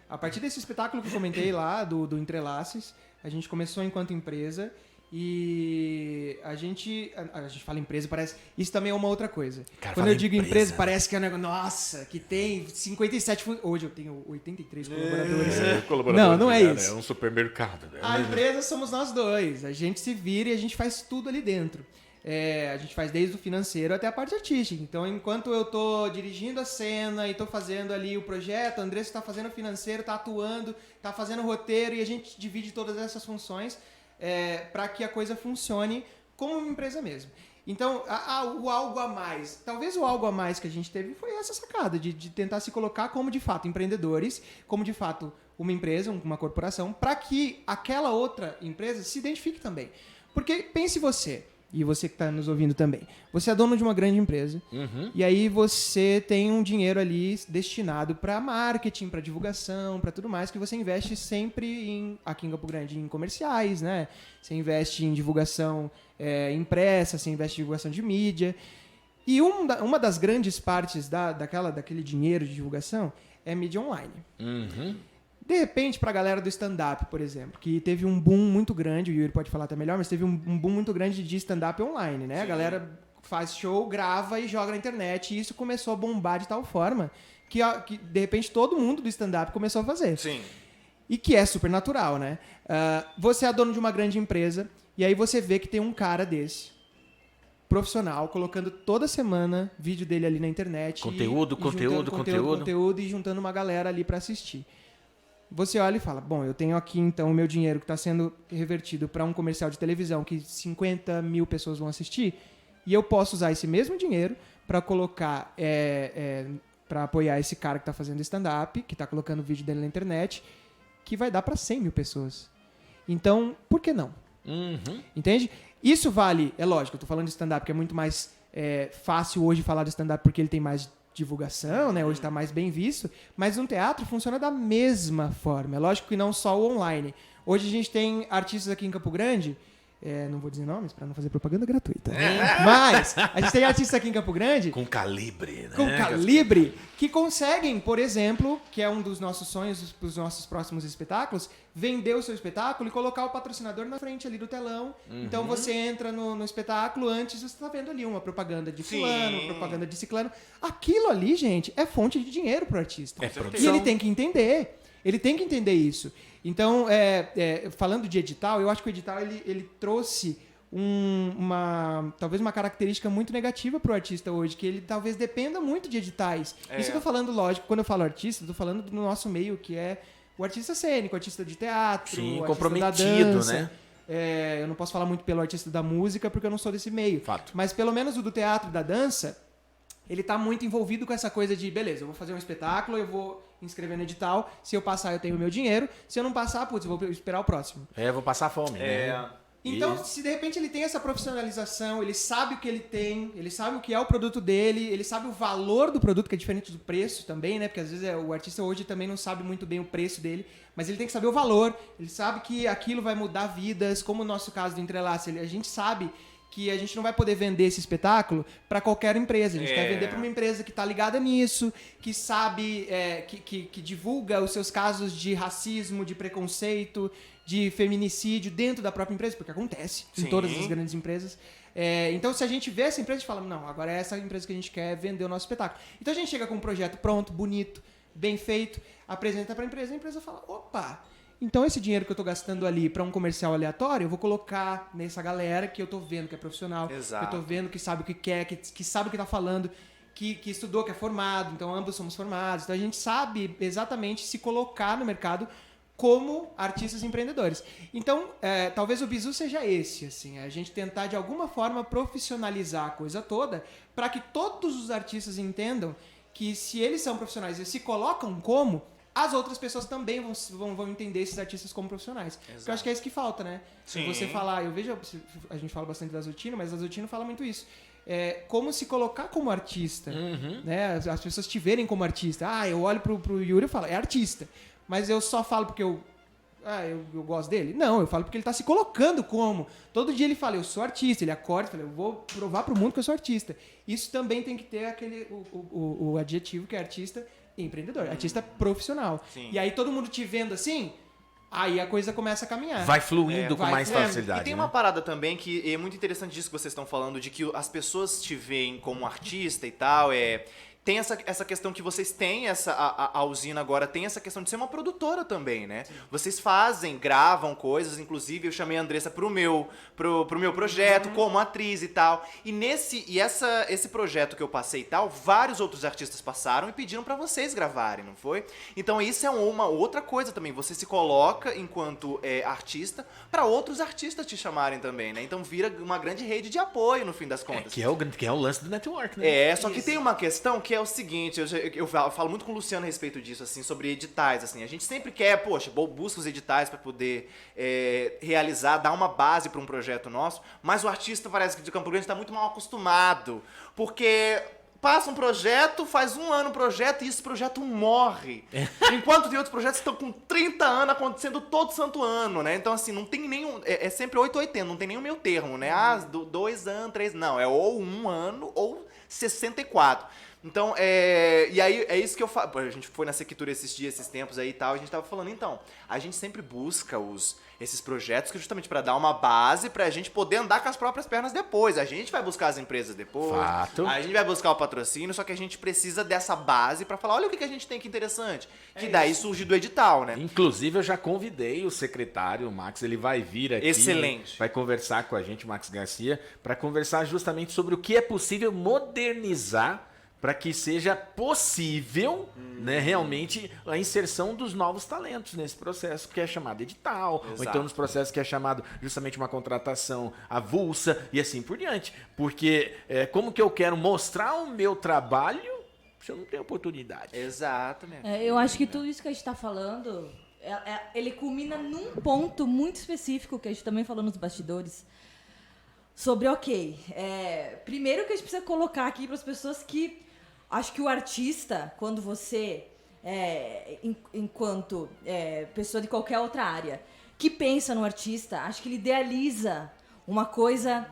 A partir desse espetáculo que eu comentei lá, do Entrelaces, a gente começou enquanto empresa. E a gente fala empresa, parece... Isso também é uma outra coisa. Cara, quando eu digo empresa, parece que é um negócio... Nossa, que tem 57... Hoje eu tenho 83 colaboradores. Não é isso. É um supermercado. Né? A empresa somos nós dois. A gente se vira e a gente faz tudo ali dentro. A gente faz desde o financeiro até a parte artística. Então, enquanto eu tô dirigindo a cena e tô fazendo ali o projeto, a Andressa tá fazendo o financeiro, tá atuando, tá fazendo o roteiro, e a gente divide todas essas funções para que a coisa funcione como uma empresa mesmo. Então, o algo a mais. Talvez o algo a mais que a gente teve foi essa sacada de tentar se colocar como, de fato, empreendedores, como, de fato, uma empresa, uma corporação, para que aquela outra empresa se identifique também. Porque pense você, e você que está nos ouvindo também, você é dono de uma grande empresa, e aí você tem um dinheiro ali destinado para marketing, para divulgação, para tudo mais, que você investe sempre aqui em Campo Grande, em comerciais, né? Você investe em divulgação impressa, você investe em divulgação de mídia. E uma das grandes partes daquele dinheiro de divulgação é mídia online. De repente, pra galera do stand-up, por exemplo, que teve um boom muito grande, o Yuri pode falar até melhor, mas teve um boom muito grande de stand-up online, né? Sim. A galera faz show, grava e joga na internet, e isso começou a bombar de tal forma que de repente, todo mundo do stand-up começou a fazer. Sim. E que é super natural, né? Você é dono de uma grande empresa, e aí você vê que tem um cara desse, profissional, colocando toda semana vídeo dele ali na internet. Conteúdo. E juntando uma galera ali pra assistir. Você olha e fala, bom, eu tenho aqui então o meu dinheiro que está sendo revertido para um comercial de televisão que 50 mil pessoas vão assistir, e eu posso usar esse mesmo dinheiro para colocar, para apoiar esse cara que está fazendo stand-up, que está colocando o vídeo dele na internet, que vai dar para 100 mil pessoas. Então, por que não? Entende? Isso vale, é lógico, eu estou falando de stand-up, que é muito mais fácil hoje falar de stand-up porque ele tem mais divulgação, né? Hoje está mais bem visto, mas no teatro funciona da mesma forma. É lógico que não só o online. Hoje a gente tem artistas aqui em Campo Grande, não vou dizer nomes para não fazer propaganda gratuita, mas a gente tem artistas aqui em Campo Grande com calibre, né? Com calibre, que conseguem, por exemplo, que é um dos nossos sonhos para os nossos próximos espetáculos, vender o seu espetáculo e colocar o patrocinador na frente ali do telão. Então você entra no espetáculo, antes você está vendo ali uma propaganda de fulano, uma propaganda de ciclano. Aquilo ali, gente, é fonte de dinheiro para o artista. E ele tem que entender. Ele tem que entender isso. Então, falando de edital, eu acho que o edital ele trouxe talvez uma característica muito negativa para o artista hoje, que ele talvez dependa muito de editais. Isso eu tô falando, lógico, quando eu falo artista, eu tô falando do nosso meio, que é o artista cênico, o artista de teatro, sim, o comprometido, artista da dança, né? Eu não posso falar muito pelo artista da música, porque eu não sou desse meio. Fato. Mas pelo menos o do teatro e da dança, ele tá muito envolvido com essa coisa de, beleza, eu vou fazer um espetáculo, eu vou inscrever no edital, se eu passar eu tenho o meu dinheiro, se eu não passar, putz, eu vou esperar o próximo. Eu vou passar fome, né? Então, se de repente ele tem essa profissionalização, ele sabe o que ele tem, ele sabe o que é o produto dele, ele sabe o valor do produto, que é diferente do preço também, né? Porque às vezes o artista hoje também não sabe muito bem o preço dele, mas ele tem que saber o valor, ele sabe que aquilo vai mudar vidas, como o nosso caso do Entrelace, a gente sabe que a gente não vai poder vender esse espetáculo para qualquer empresa. A gente quer vender para uma empresa que está ligada nisso, que sabe, que divulga os seus casos de racismo, de preconceito, de feminicídio dentro da própria empresa, porque acontece em todas as grandes empresas. Então, se a gente vê essa empresa, a gente fala, não, agora é essa empresa que a gente quer vender o nosso espetáculo. Então, a gente chega com um projeto pronto, bonito, bem feito, apresenta para a empresa fala, opa, então esse dinheiro que eu tô gastando ali para um comercial aleatório, eu vou colocar nessa galera que eu tô vendo que é profissional, exato, que eu tô vendo que sabe o que quer, que sabe o que tá falando, que estudou, que é formado, então ambos somos formados. Então a gente sabe exatamente se colocar no mercado como artistas empreendedores. Então, talvez o bizu seja esse, assim, a gente tentar de alguma forma profissionalizar a coisa toda para que todos os artistas entendam que se eles são profissionais e se colocam como, as outras pessoas também vão entender esses artistas como profissionais. Porque eu acho que é isso que falta, né? Sim. Você falar, eu vejo, a gente fala bastante da Zotino, mas a Zotino fala muito isso. Como se colocar como artista, né? As pessoas te verem como artista. Eu olho pro Yuri e falo, é artista. Mas eu só falo porque eu gosto dele? Não, eu falo porque ele tá se colocando como. Todo dia ele fala, eu sou artista. Ele acorda e fala, eu vou provar pro mundo que eu sou artista. Isso também tem que ter o adjetivo que é artista e empreendedor. Artista profissional. Sim. E aí todo mundo te vendo assim, aí a coisa começa a caminhar. Vai fluindo com mais facilidade. E tem uma parada também que é muito interessante disso que vocês estão falando, de que as pessoas te veem como artista e tal, tem essa questão que vocês têm, a usina agora tem essa questão de ser uma produtora também, né? Sim. Vocês gravam coisas, inclusive eu chamei a Andressa pro meu projeto, como atriz e tal. E esse projeto que eu passei e tal, vários outros artistas passaram e pediram pra vocês gravarem, não foi? Então isso é uma outra coisa também, você se coloca enquanto artista pra outros artistas te chamarem também, né? Então vira uma grande rede de apoio no fim das contas. Que é o lance do network, né? Só que tem uma questão que é o seguinte, eu falo muito com o Luciano a respeito disso, assim, sobre editais, assim. A gente sempre quer, busca os editais para poder realizar, dar uma base para um projeto nosso, mas o artista parece que de Campo Grande está muito mal acostumado, porque passa um projeto, faz um ano o projeto e esse projeto morre. Enquanto tem outros projetos que estão com 30 anos acontecendo todo santo ano, né? Então, assim, não tem nenhum... É sempre 8 ou 80, não tem nenhum meio termo, né? 2 anos, 3... Não, é ou 1 ano ou 64. Então, e aí é isso que eu falo. A gente foi na Sequitura esses tempos aí e tal, a gente tava falando, então, a gente sempre busca esses projetos que justamente para dar uma base pra gente poder andar com as próprias pernas depois. A gente vai buscar as empresas depois. Fato. A gente vai buscar o patrocínio, só que a gente precisa dessa base pra falar, olha o que a gente tem que interessante. Que daí surge do edital, né? Inclusive, eu já convidei o secretário, o Max, ele vai vir aqui. Excelente. Vai conversar com a gente, o Max Garcia, para conversar justamente sobre o que é possível modernizar para que seja possível, né, realmente a inserção dos novos talentos nesse processo que é chamado edital, Exato. ou então nos processos que é chamado justamente uma contratação avulsa e assim por diante. Porque como que eu quero mostrar o meu trabalho se eu não tenho oportunidade? Exatamente. Eu acho que tudo isso que a gente está falando, ele culmina num ponto muito específico que a gente também falou nos bastidores, sobre, primeiro que a gente precisa colocar aqui para as pessoas que acho que o artista, quando você, enquanto pessoa de qualquer outra área, que pensa no artista, acho que ele idealiza uma coisa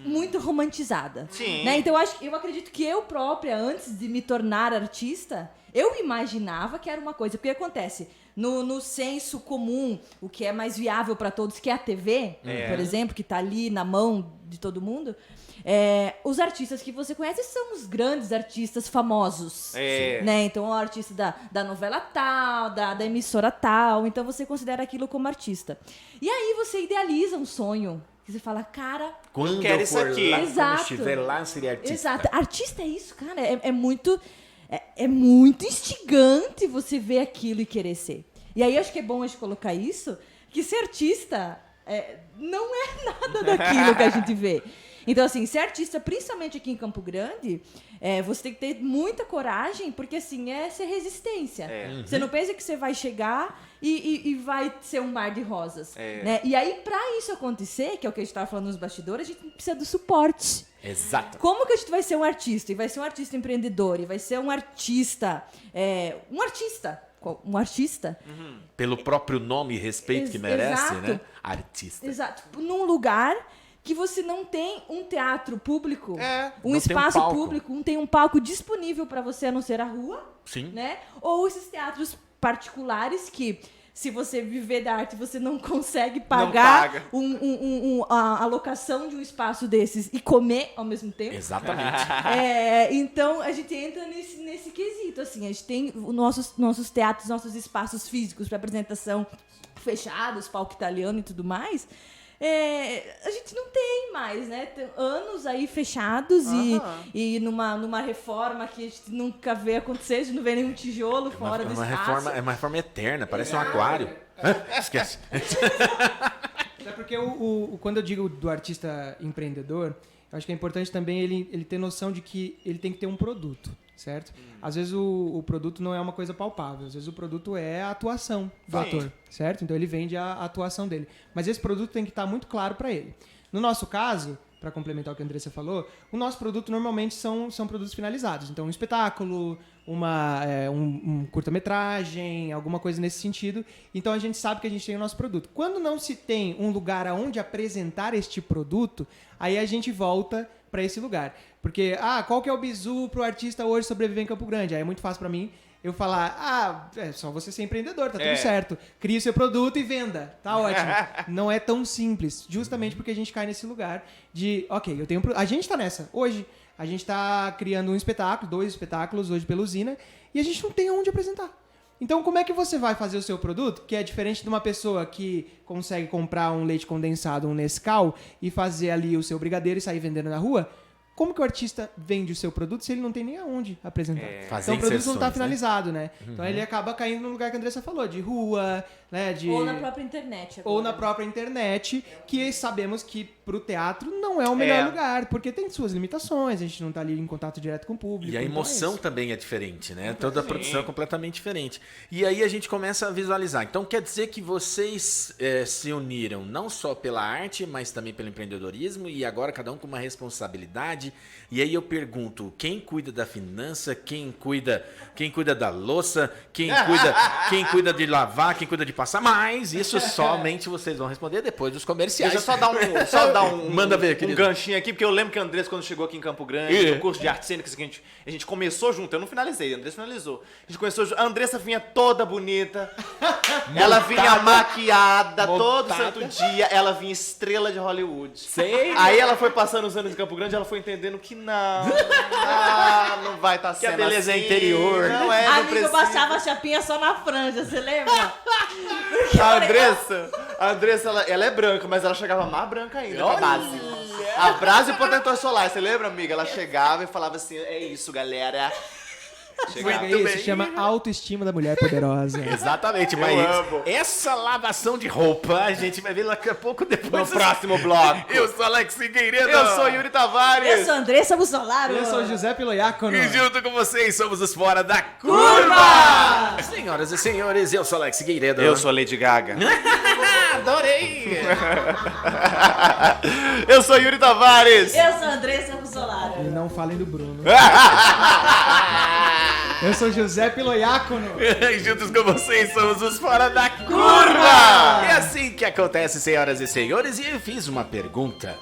muito romantizada. Sim. Né? Então eu acredito que eu própria, antes de me tornar artista, eu imaginava que era uma coisa. Porque acontece, no senso comum, o que é mais viável para todos, que é a TV, por exemplo, que está ali na mão de todo mundo, os artistas que você conhece são os grandes artistas famosos. Né? Então, o artista da novela tal, da emissora tal. Então, você considera aquilo como artista. E aí, você idealiza um sonho. Que você fala, cara... Quando quero eu isso for aqui. lá, Exato. quando estiver lá, eu seria artista. Exato. Artista é isso, cara. É muito instigante você ver aquilo e querer ser. E aí, acho que é bom a gente colocar isso, que ser artista não é nada daquilo que a gente vê. Então, assim, ser artista, principalmente aqui em Campo Grande, você tem que ter muita coragem, porque, assim, é ser resistência. Você não pensa que você vai chegar e vai ser um mar de rosas. Né? E aí, pra isso acontecer, que é o que a gente estava falando nos bastidores, a gente precisa do suporte. Exato. Como que a gente vai ser um artista? E vai ser um artista empreendedor, e vai ser um artista... Um artista. Pelo próprio nome e respeito que merece, exato. né? Artista. Exato. Num lugar que você não tem um teatro público, um não espaço tem um palco. público, não tem um palco disponível para você, a não ser a rua. Sim. Né? Ou esses teatros particulares que, se você viver da arte, você não consegue pagar a alocação de um espaço desses e comer ao mesmo tempo. Exatamente. Então, a gente entra nesse quesito. Assim, a gente tem nossos teatros, nossos espaços físicos para apresentação fechados, palco italiano e tudo mais. A gente não tem mais, né? Tem anos aí fechados e numa reforma que a gente nunca vê acontecer, a gente não vê nenhum tijolo fora do espaço. É uma reforma eterna, parece um aquário. Esquece. É porque quando eu digo do artista empreendedor, eu acho que é importante também ele ter noção de que ele tem que ter um produto, certo? Às vezes o produto não é uma coisa palpável, às vezes o produto é a atuação do ator, certo? Então ele vende a atuação dele. Mas esse produto tem que estar muito claro para ele. No nosso caso, para complementar o que a Andressa falou, o nosso produto normalmente são produtos finalizados. Então um espetáculo, um curta-metragem, alguma coisa nesse sentido. Então a gente sabe que a gente tem o nosso produto. Quando não se tem um lugar aonde apresentar este produto, aí a gente volta para esse lugar. Porque, qual que é o bizu pro artista hoje sobreviver em Campo Grande? Aí é muito fácil para mim eu falar, é só você ser empreendedor, tá tudo certo. Crie o seu produto e venda, tá ótimo. Não é tão simples, justamente porque a gente cai nesse lugar de, ok, a gente tá nessa. Hoje, A gente tá criando um espetáculo, 2 espetáculos hoje pela usina, e a gente não tem onde apresentar. Então, como é que você vai fazer o seu produto, que é diferente de uma pessoa que consegue comprar um leite condensado, um Nescau, e fazer ali o seu brigadeiro e sair vendendo na rua? Como que o artista vende o seu produto se ele não tem nem aonde apresentar? Fazer Então o produto não está inserções, finalizado, né? Então ele acaba caindo no lugar que a Andressa falou, de rua, né? Ou na própria internet. Ou agora. na própria internet, que sabemos que pro teatro não é o melhor lugar, porque tem suas limitações, a gente não tá ali em contato direto com o público. E a então é emoção isso. também é diferente, né? Toda a produção é completamente diferente. E aí a gente começa a visualizar. Então quer dizer que vocês se uniram não só pela arte, mas também pelo empreendedorismo, e agora cada um com uma responsabilidade. E aí eu pergunto, quem cuida da finança, quem cuida da louça, quem cuida de lavar, quem cuida de passar, mas isso somente vocês vão responder depois dos comerciais. Deixa eu só dar um, Manda ver, um querido. ganchinho aqui, porque eu lembro que a Andressa, quando chegou aqui em Campo Grande, no curso de artes cênicas, que a gente começou junto, eu não finalizei, a Andressa finalizou. A gente começou junto, a Andressa vinha toda bonita, ela vinha maquiada todo santo dia, ela vinha estrela de Hollywood. Sei. Aí ela foi passando os anos em Campo Grande, ela foi entendendo que não vai estar Que a sendo beleza é assim, interior. Não é, não Amigo, eu precisa. passava a chapinha só na franja, você lembra? A Andressa ela é branca, mas ela chegava mais branca ainda com a base. A base e o protetor solar, você lembra, amiga? Ela chegava e falava assim, é isso, galera. Chegava. Isso se chama autoestima da mulher poderosa. Exatamente, mas essa lavação de roupa a gente vai ver daqui a pouco depois. No próximo bloco. Eu sou Alex Figueiredo. Eu sou Yuri Tavares. Eu sou Andressa Bussolaro. Eu sou José Piloiacono. E junto com vocês somos os Fora da Curva! Senhoras e senhores, eu sou Alex Figueiredo. Eu sou a Lady Gaga. Adorei! Eu sou Yuri Tavares. Eu sou Andressa Bussolaro. E não falem do Bruno. Eu sou José Piloiacono. E juntos com vocês somos os Fora da Curva! É assim que acontece, senhoras e senhores. E eu fiz uma pergunta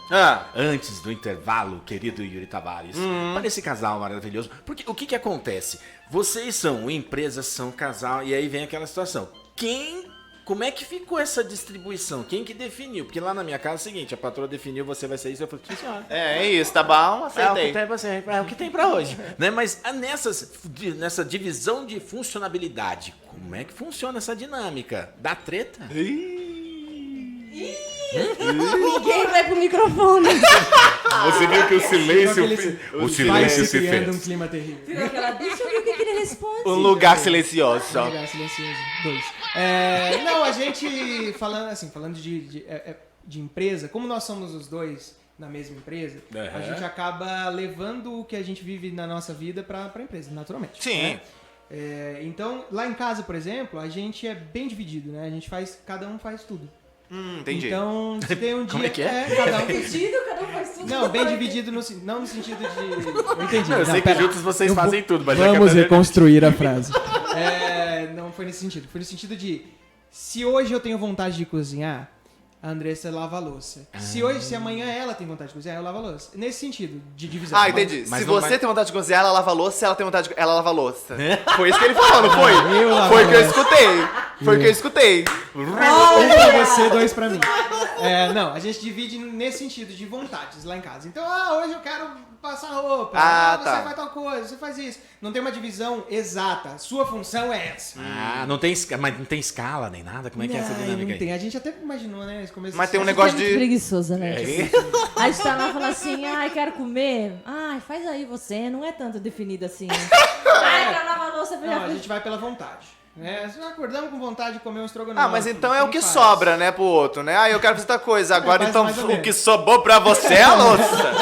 antes do intervalo, querido Yuri Tavares, para esse casal maravilhoso. Porque o que acontece? Vocês são empresas, são casal, e aí vem aquela situação. Como é que ficou essa distribuição? Quem que definiu? Porque lá na minha casa é o seguinte, a patroa definiu, você vai ser isso, eu falei, sim, senhora. É isso, tá bom? Aceitei. É o que tem pra hoje. Né? Mas nessa divisão de funcionabilidade, como é que funciona essa dinâmica? Dá treta? Ninguém vai pro microfone. Você viu que o silêncio Vai se criando um clima terrível. Viu aquela? Deixa eu ver o que ele responde. Um lugar silencioso. Lugar silencioso. 2. Não, a gente, falando de empresa, como nós somos os dois na mesma empresa, a gente acaba levando o que a gente vive na nossa vida pra empresa, naturalmente. Sim. Né? Então, lá em casa, por exemplo, a gente é bem dividido, né? Cada um faz tudo. Entendi. Então, se tem um dia... Como é que é? Cada um faz Dividido, cada um faz tudo. Não, bem dividido, não no sentido de... Eu entendi. Eu sei que pera. juntos vocês Eu fazem tudo, mas Vamos reconstruir a frase. Não foi nesse sentido. Foi no sentido de... Se hoje eu tenho vontade de cozinhar, a Andressa lava a louça. Se amanhã ela tem vontade de cozinhar, eu lavo a louça. Nesse sentido, de divisão. Entendi. Mas se não você vai- tem vontade de cozinhar, ela lava a louça. Se ela tem vontade de... Ela lava a louça. Foi isso que ele falou, não foi? Eu lavo Foi o a que eu louça. escutei. Foi o que eu escutei. Um pra você, 2 pra mim. Não, a gente divide nesse sentido de vontades lá em casa. Então, hoje eu quero passar roupa. Você tá. faz tal coisa, você faz isso. Não tem uma divisão exata. Sua função é essa. não tem, mas não tem escala nem nada? Como é que é essa Não, dinâmica não aí? tem. A gente até imaginou, né? Esse começo Mas tem um É negócio muito de... preguiçosa, né? A gente tá lá falando assim, quero comer. Faz aí você, não é tanto definido assim. Quero lavar a louça. Não, a gente vai pela vontade. Acordamos com vontade de comer um estrogonofe. mas então é o que Quem faz? sobra, né, pro outro, né? Eu quero fazer outra coisa. Agora, Mas então, mais ou o menos. que sobrou pra você é a louça.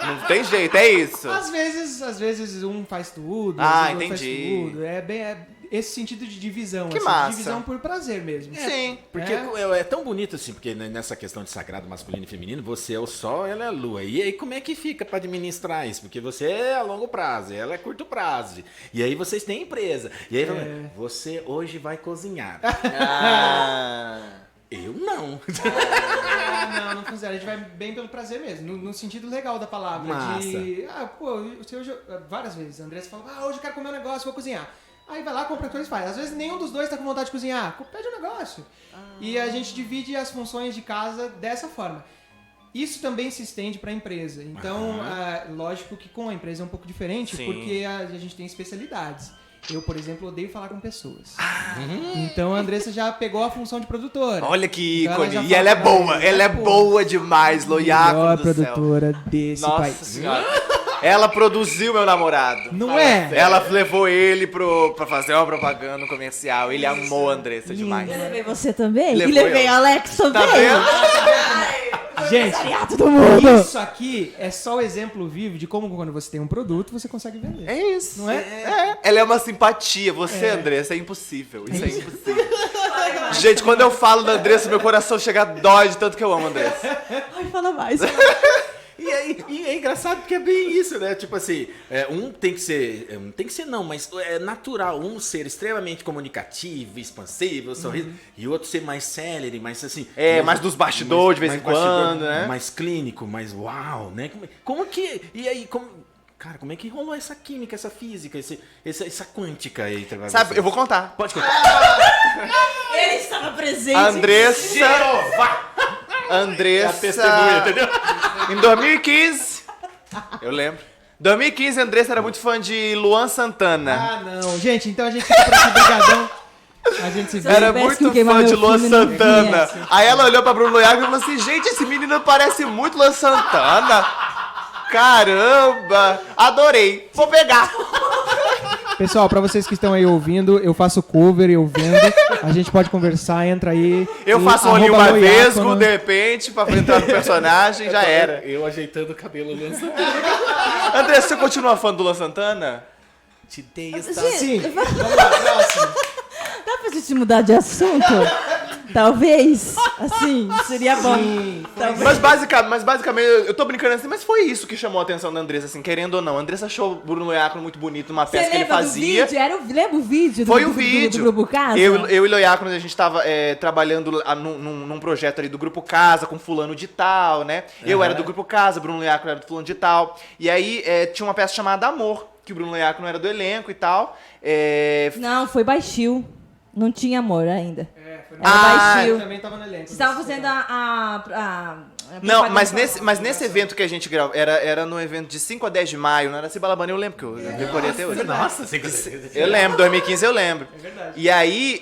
Não tem jeito, é isso. Às vezes um faz tudo, Ah, às vezes o outro faz entendi. tudo. É esse sentido de divisão. Que assim, massa. Divisão por prazer mesmo. Sim. Porque é tão bonito assim, porque nessa questão de sagrado masculino e feminino, você é o sol, ela é a lua. E aí como é que fica pra administrar isso? Porque você é a longo prazo, ela é curto prazo. E aí vocês têm empresa. E aí você hoje vai cozinhar. Eu não. Não funciona. A gente vai bem pelo prazer mesmo, no sentido legal da palavra. Massa. Várias vezes, a Andressa fala, hoje eu quero comer um negócio, vou cozinhar. Aí vai lá, compra coisa e faz. Às vezes nenhum dos dois tá com vontade de cozinhar, pede um negócio. E a gente divide as funções de casa dessa forma. Isso também se estende para a empresa. Então, lógico que com a empresa é um pouco diferente, Sim. porque a gente tem especialidades. Eu, por exemplo, odeio falar com pessoas. Então a Andressa já pegou a função de produtora. Olha que Então, ícone. já E ela é fala, boa. Ela é boa demais, Loiaco melhor do céu. produtora desse Nossa país. senhora. Ela produziu meu namorado. Não é? Ela levou ele pra fazer uma propaganda comercial. Ele amou a Andressa demais. Eu levei você também? Levou e levei eu. a Alex também. Tá vendo? Gente, Todo mundo. isso aqui é só o exemplo vivo de como quando você tem um produto, você consegue vender. É isso. Não é? É. Ela é uma simpatia. Você, Andressa, é impossível. Isso é impossível. Gente, quando eu falo da Andressa, meu coração chega a dói de tanto que eu amo a Andressa. Ai, fala mais. E aí, e é engraçado porque é bem isso, né? Tipo assim, um tem que ser. Não tem que ser, não, mas é natural um ser extremamente comunicativo, expansivo, sorriso, e o outro ser mais célere, mais assim. Mais dos bastidores de vez em quando, né? Mais clínico, mais uau, né? Como que. E aí, cara, como é que rolou essa química, essa física, essa quântica aí? Sabe, eu vou contar. Pode contar. Ele estava presente. Andressa. É a testemunha, entendeu? Em 2015, eu lembro. 2015, a Andressa era muito fã de Luan Santana. Ah, não. Gente, então a gente fica por aqui brigadão. A gente se vê. Era soubesse muito que queimar fã de meu Luan filme, não Santana. conhece. Aí ela olhou pra Bruno Loiaco e falou assim: gente, esse menino parece muito Luan Santana. Caramba! Adorei. Vou pegar. Pessoal, pra vocês que estão aí ouvindo, eu faço cover, eu vendo. A gente pode conversar, entra aí. Eu E faço um olhinho arroba vesgo, Loiaco, de repente, pra entrar no personagem, já era. Eu ajeitando o cabelo lançando. André, você continua fã do Luan Santana? Today is Sim. Dá pra gente mudar de assunto? Talvez. Assim, seria bom. Talvez. Mas basicamente, eu tô brincando assim, mas foi isso que chamou a atenção da Andressa, assim, querendo ou não. A Andressa achou o Bruno Loiaco muito bonito numa Você peça que ele lembra do fazia. vídeo? Lembra o vídeo? Foi do, o vídeo. Do Grupo Casa? Eu e Loiaco, a gente tava trabalhando num projeto ali do Grupo Casa, com fulano de tal, né? Eu era do Grupo Casa, Bruno Loiaco era do fulano de tal. E aí tinha uma peça chamada Amor, que o Bruno Loiaco não era do elenco e tal. Não, foi baixio. Não tinha amor ainda. Foi Era baixio. Eu também tava no elenco. Vocês estavam fazendo a Não, mas propaganda. nesse evento que a gente gravou, era no evento de 5 a 10 de maio, não era Cibalabana, eu lembro, que eu decorei até hoje. Nossa, Eu lembro, 2015 eu lembro. É verdade. E aí,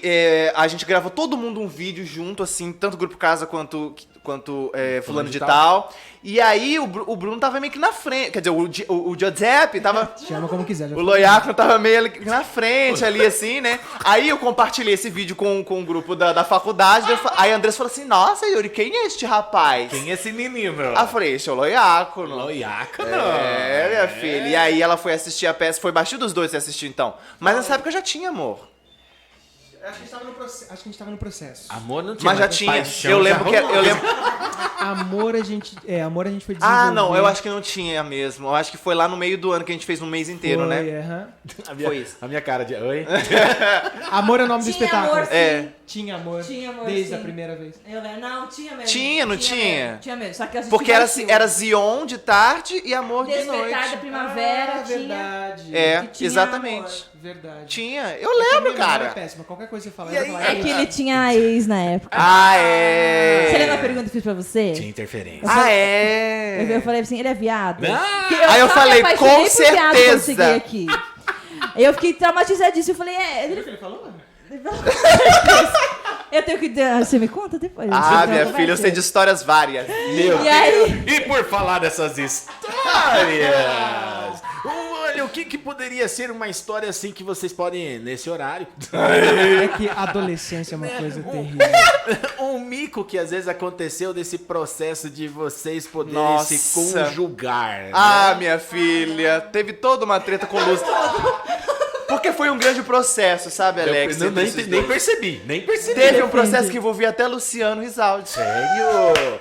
a gente gravou todo mundo um vídeo junto, assim, tanto o Grupo Casa quanto fulano de tal. E aí, o Bruno tava meio que na frente, quer dizer, o Giuseppe tava... Chama como quiser. O Loiaco tava meio ali na frente, ali assim, né? Aí eu compartilhei esse vídeo com o grupo da faculdade, aí a Andressa falou assim, nossa, Yuri, quem é este rapaz? Quem é esse menino, bro? Aí eu falei, esse é o Loiaco, não? Loiaca, não. É, minha filha. E aí ela foi assistir a peça, foi baixinho dos dois se assistir então. Mas nessa época já tinha amor. Acho que a gente tava no processo. Amor não tinha. Mas já mas tinha. paixão Eu já lembro que rolou. eu lembro. Amor a gente foi desenvolver. Ah, não, eu acho que não tinha mesmo. Eu acho que foi lá no meio do ano que a gente fez um mês inteiro, Foi, né? aham. Foi isso. A minha cara de. Oi? Amor é o nome do Tinha espetáculo. amor, sim. É. Tinha amor. Tinha amor, Desde sim. a primeira vez. Eu lembro. Não, tinha mesmo. Tinha, não tinha? Mesmo, tinha mesmo. Só que a gente Porque baixio. era Zion de tarde e amor de Despertar da noite. primavera, Ah, tinha. verdade. É, que tinha exatamente. Verdade. Tinha. Eu É que a lembro, minha memória cara. É péssima. Qualquer coisa que você falar, E eu aí? vou falar. É que ele tinha ex na época. Ah, é. Você lembra a pergunta que eu fiz pra você? Tinha interferência. Ah, é. Eu falei assim, ele é viado? Ah! Que Aí eu só falei, me apaixonei com por viado quando eu certeza. cheguei aqui. Aí eu fiquei traumatizadíssima. Eu falei, Viu o que ele falou? eu tenho que... Você me conta depois. Ah, Então, minha vai filha, eu ser. sei de histórias várias. Meu E aí? E por falar dessas histórias, olha, o que poderia ser uma história assim que vocês podem, nesse horário, É que a adolescência é uma coisa terrível. um mico que às vezes aconteceu desse processo de vocês poderem Nossa. se conjugar. né? Ah, minha filha, teve toda uma treta com Lúcia. Porque foi um grande processo, sabe, Alex? Eu entre esses nem dois. percebi, nem percebi. Teve um processo que envolvia até Luciano Rizaldi. Sério?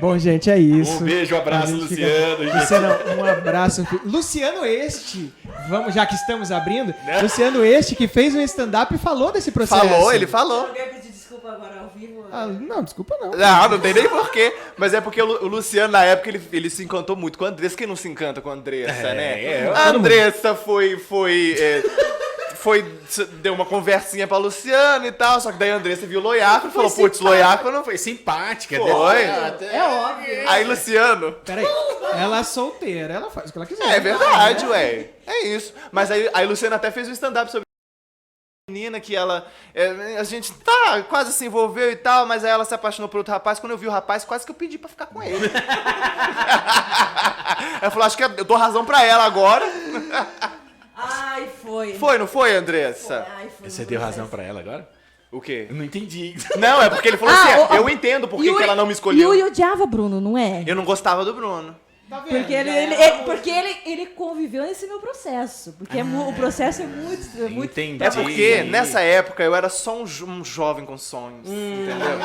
Bom, gente, é isso. Um beijo, abraço, A gente fica- Luciano, gente. Luciano, um abraço. Luciano este, vamos, já que estamos abrindo, Luciano este que fez um stand-up e falou desse processo. Falou, ele falou. Alguém pedir desculpa agora ao vivo? Ah, não, desculpa não. Não tem nem porquê. Mas é porque o Luciano, na época, ele se encantou muito com a Andressa. Quem não se encanta com a Andressa, né? A Andressa foi deu uma conversinha pra Luciano e tal, só que daí a Andressa viu o Loiaco e falou, putz, Loiaco não Foi simpática. Foi. É óbvio. Aí, Luciano... Peraí, ela é solteira, ela faz o que ela quiser. É verdade, ué. É isso. Mas aí a Luciana até fez um stand-up sobre a menina que ela... a gente quase se envolveu e tal, mas aí ela se apaixonou por outro rapaz. Quando eu vi o rapaz, quase que eu pedi pra ficar com ele. Ela falou, acho que eu dou razão pra ela agora. Ai, foi. Foi, não foi, Andressa? Ai, foi. Você deu razão pra ela agora? O quê? Eu não entendi. Não, é porque ele falou assim, eu entendo por que ela não me escolheu. Yuri odiava Bruno, não é? Eu não gostava do Bruno. Tá vendo? Porque ele conviveu nesse meu processo. Porque o processo é muito... Entendi. É porque, nessa época, eu era só um jovem com sonhos, entendeu?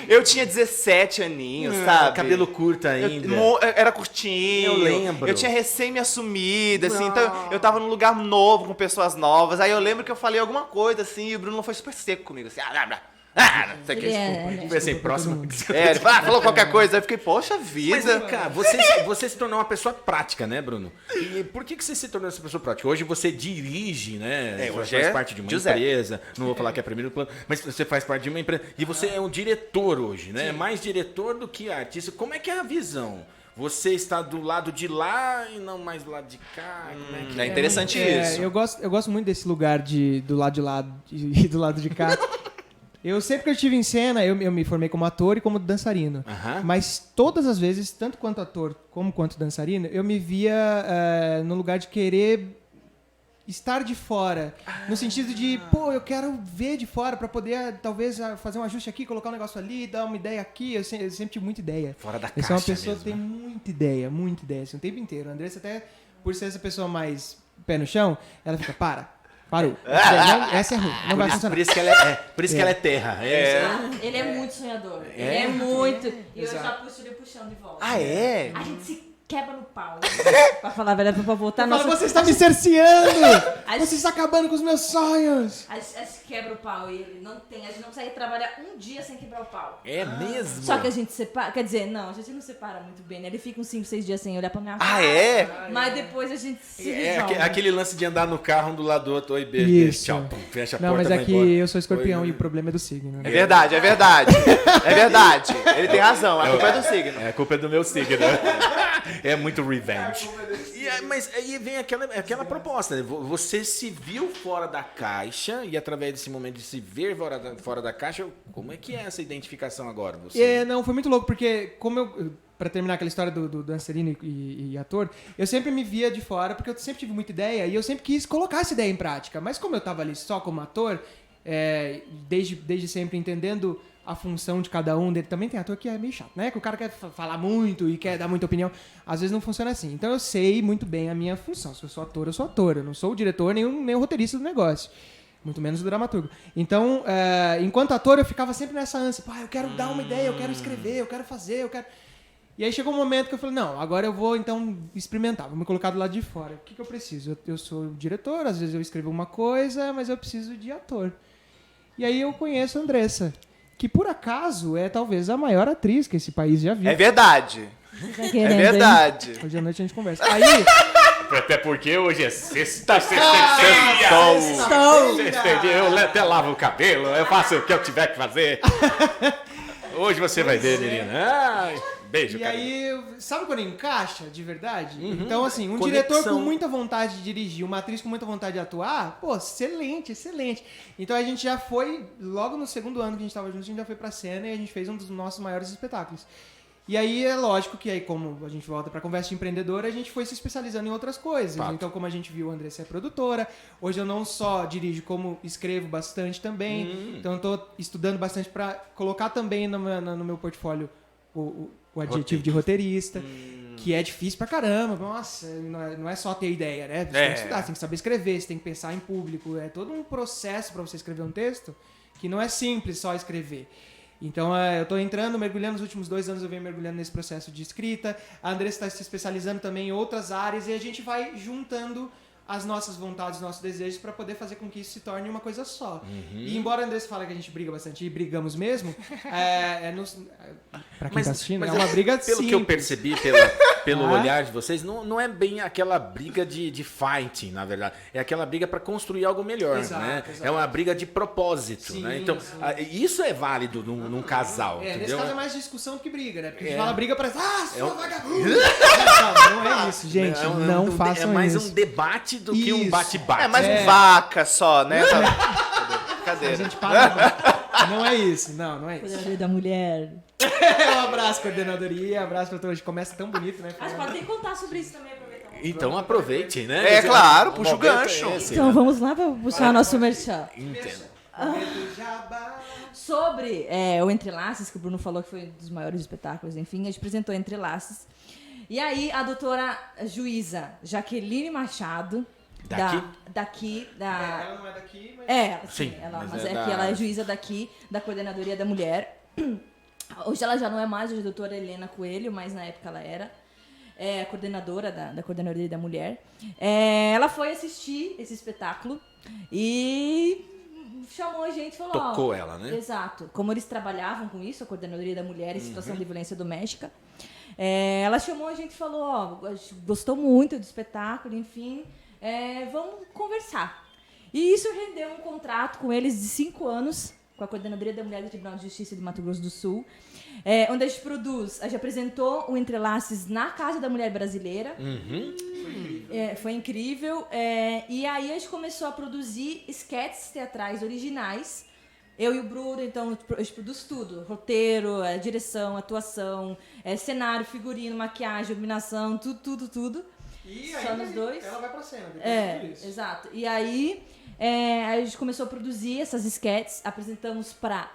Eu tinha 17 aninhos, sabe? Cabelo curto ainda. Era curtinho. Eu lembro. Eu tinha recém me assumido, assim, então eu tava num lugar novo, com pessoas novas. Aí eu lembro que eu falei alguma coisa, assim, e o Bruno foi super seco comigo, assim, não sei o que, desculpa. Foi assim, próximo. Ele falou qualquer coisa, aí eu fiquei, poxa Mas vida. vem cá, você se tornou uma pessoa prática, né, Bruno? E por que você se tornou essa pessoa prática? Hoje você dirige, né? Hoje Você faz parte de uma Giuseppe. empresa. Não vou falar que é primeiro plano, mas você faz parte de uma empresa. E você é um diretor hoje, né? Sim. Mais diretor do que artista. Como é que é a visão? Você está do lado de lá e não mais do lado de cá? Como é que É interessante isso. Eu gosto muito desse lugar do lado de lá e do lado de cá. Sempre que eu estive em cena, eu me formei como ator e como dançarino. Mas todas as vezes, tanto quanto ator como quanto dançarino, eu me via no lugar de querer estar de fora. No sentido de, eu quero ver de fora pra poder, talvez, fazer um ajuste aqui, colocar um negócio ali, dar uma ideia aqui. Eu sempre tive muita ideia. Fora da Eu caixa sou uma pessoa mesmo, que tem muita ideia, assim, o tempo inteiro. A Andressa até, por ser essa pessoa mais pé no chão, ela fica, parou. Essa é ruim, não vai funcionar. Por isso que ela é terra. Ele é muito sonhador. Ele é muito. E eu já puxo ele puxando de volta. Ah, é? A gente se quebra no pau. Pra falar a verdade, pra voltar Fala, você está me cerceando! A Você está acabando com os meus sonhos! A gente quebra o pau e ele não tem. A gente não consegue trabalhar um dia sem quebrar o pau. É mesmo? Só que a gente separa. Quer dizer, não, a gente não separa muito bem, né? Ele fica uns 5, 6 dias sem olhar pra minha cara. Ah, é? Mas depois a gente se resolve. Aquele lance de andar no carro um do lado do outro. Oi, beijo, Isso. tchau, pum, fecha a Não, porta, mas é vai que embora. eu sou escorpião Oi, e o problema é do signo. É Né? verdade, é verdade. É verdade. Ele tem razão, a culpa é do signo. A culpa é do meu signo. É muito revenge. Mas aí vem aquela proposta, né? Você se viu fora da caixa e através desse momento de se ver fora da caixa, como é que é essa identificação agora? Não, foi muito louco, porque pra terminar aquela história do dançarino e ator, eu sempre me via de fora, porque eu sempre tive muita ideia e eu sempre quis colocar essa ideia em prática. Mas como eu tava ali só como ator, desde sempre entendendo a função de cada um dele. Também tem ator que é meio chato, né? Que o cara quer falar muito e quer dar muita opinião. Às vezes não funciona assim. Então eu sei muito bem a minha função. Se eu sou ator, eu sou ator. Eu não sou o diretor nem o roteirista do negócio. Muito menos o dramaturgo. Então, enquanto ator, eu ficava sempre nessa ânsia. Eu quero dar uma ideia, eu quero escrever, eu quero fazer, eu quero... E aí chegou um momento que eu falei, não, agora eu vou então experimentar, vou me colocar do lado de fora. O que eu preciso? Eu sou diretor, às vezes eu escrevo uma coisa, mas eu preciso de ator. E aí eu conheço a Andressa, que por acaso é talvez a maior atriz que esse país já viu. É verdade. Tá É querendo, verdade. Hoje à noite a gente conversa. Aí, Até porque hoje é sexta, eu até lavo o cabelo, eu faço o que eu tiver que fazer. Hoje você vai ver, menina. Ai, beijo, e cara. aí, sabe quando encaixa de verdade? Então, assim, um Conexão. diretor com muita vontade de dirigir, uma atriz com muita vontade de atuar, excelente, excelente. Então a gente já foi, logo no segundo ano que a gente tava junto, a gente já foi pra cena e a gente fez um dos nossos maiores espetáculos. E aí é lógico que aí, como a gente volta pra conversa de empreendedor, a gente foi se especializando em outras coisas. Fato. Então, como a gente viu, a Andressa é produtora. Hoje eu não só dirijo, como escrevo bastante também. Então eu tô estudando bastante pra colocar também no meu portfólio o adjetivo de roteirista. Que é difícil pra caramba. Nossa, não é só ter ideia, né? Você tem que estudar, você tem que saber escrever, você tem que pensar em público. É todo um processo pra você escrever um texto que não é simples só escrever. Então, eu tô mergulhando, nos últimos 2 anos eu venho mergulhando nesse processo de escrita. A Andressa está se especializando também em outras áreas e a gente vai juntando as nossas vontades, os nossos desejos para poder fazer com que isso se torne uma coisa só. E embora a Andressa fale que a gente briga bastante, e brigamos mesmo, pra quem tá assistindo, é uma briga pelo simples. que eu percebi, pelo olhar de vocês, não é bem aquela briga de fighting, na verdade. É aquela briga para construir algo melhor, Exato, né? exato. É uma briga de propósito, Sim, né? Então, sim. isso é válido num casal, Nesse entendeu? caso é mais discussão do que briga, né? Porque a gente fala briga, parece, sua um- vagabundo! Não é isso, gente. Não façam É mais isso. um debate do que um Isso. bate-bate. É mais um vaca só, né? A Brincadeira. gente para. Não é isso, não é isso. Coordenadoria da mulher. Um abraço, coordenadoria, abraço, doutor. A gente começa tão bonito, né? Mas podem contar sobre isso também, aproveitar. Então aproveite, né? É claro, O puxa o momento gancho. é esse, Então né? vamos lá para buscar nosso merchan. Entendo. Momento jabá. Sobre o Entrelaços, que o Bruno falou que foi um dos maiores espetáculos, enfim, a gente apresentou Entrelaços. E aí a doutora juíza Jaqueline Machado, Daqui? Ela não é daqui, mas... Sim, mas mas é da- que ela é juíza daqui, da Coordenadoria da Mulher. Hoje ela já não é mais, hoje é a doutora Helena Coelho, mas na época ela era coordenadora da Coordenadoria da Mulher. Ela foi assistir esse espetáculo e chamou a gente e falou... Tocou ela, né? Exato. Como eles trabalhavam com isso, a Coordenadoria da Mulher em situação de violência doméstica, ela chamou a gente e falou, gostou muito do espetáculo, enfim, vamos conversar. E isso rendeu um contrato com eles de 5 anos, com a Coordenadoria da Mulher do Tribunal de Justiça de Mato Grosso do Sul, onde a gente apresentou o Entrelaces na Casa da Mulher Brasileira. Foi incrível. E aí a gente começou a produzir esquetes teatrais originais. Eu e o Bruno, então, a gente produz tudo. Roteiro, direção, atuação, cenário, figurino, maquiagem, iluminação, tudo. E Só aí, nos dois. ela vai pra cena, depois de tudo isso. Exato. E aí a gente começou a produzir essas esquetes, apresentamos para,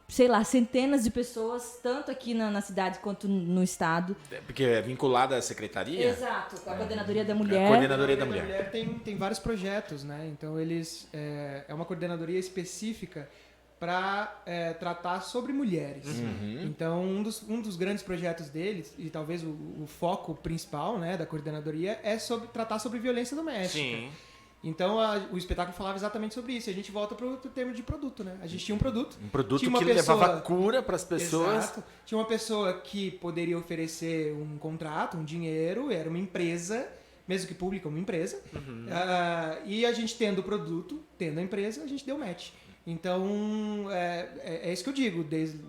sei lá, centenas de pessoas, tanto aqui na cidade quanto no estado. Porque é vinculada à secretaria? Exato, com a Coordenadoria da A Mulher. Coordenadoria da Mulher. Tem vários projetos, né? Então eles é uma coordenadoria específica para tratar sobre mulheres. Então um dos grandes projetos deles e talvez o foco principal, né, da coordenadoria é tratar sobre violência doméstica. Sim. Então o espetáculo falava exatamente sobre isso. E a gente volta para o termo de produto, né? A gente tinha um produto. Um produto tinha uma que levava cura para as pessoas. Exato. Tinha uma pessoa que poderia oferecer um contrato, um dinheiro, era uma empresa, mesmo que pública, uma empresa. E a gente tendo o produto, tendo a empresa, a gente deu match. Então, é isso que eu digo,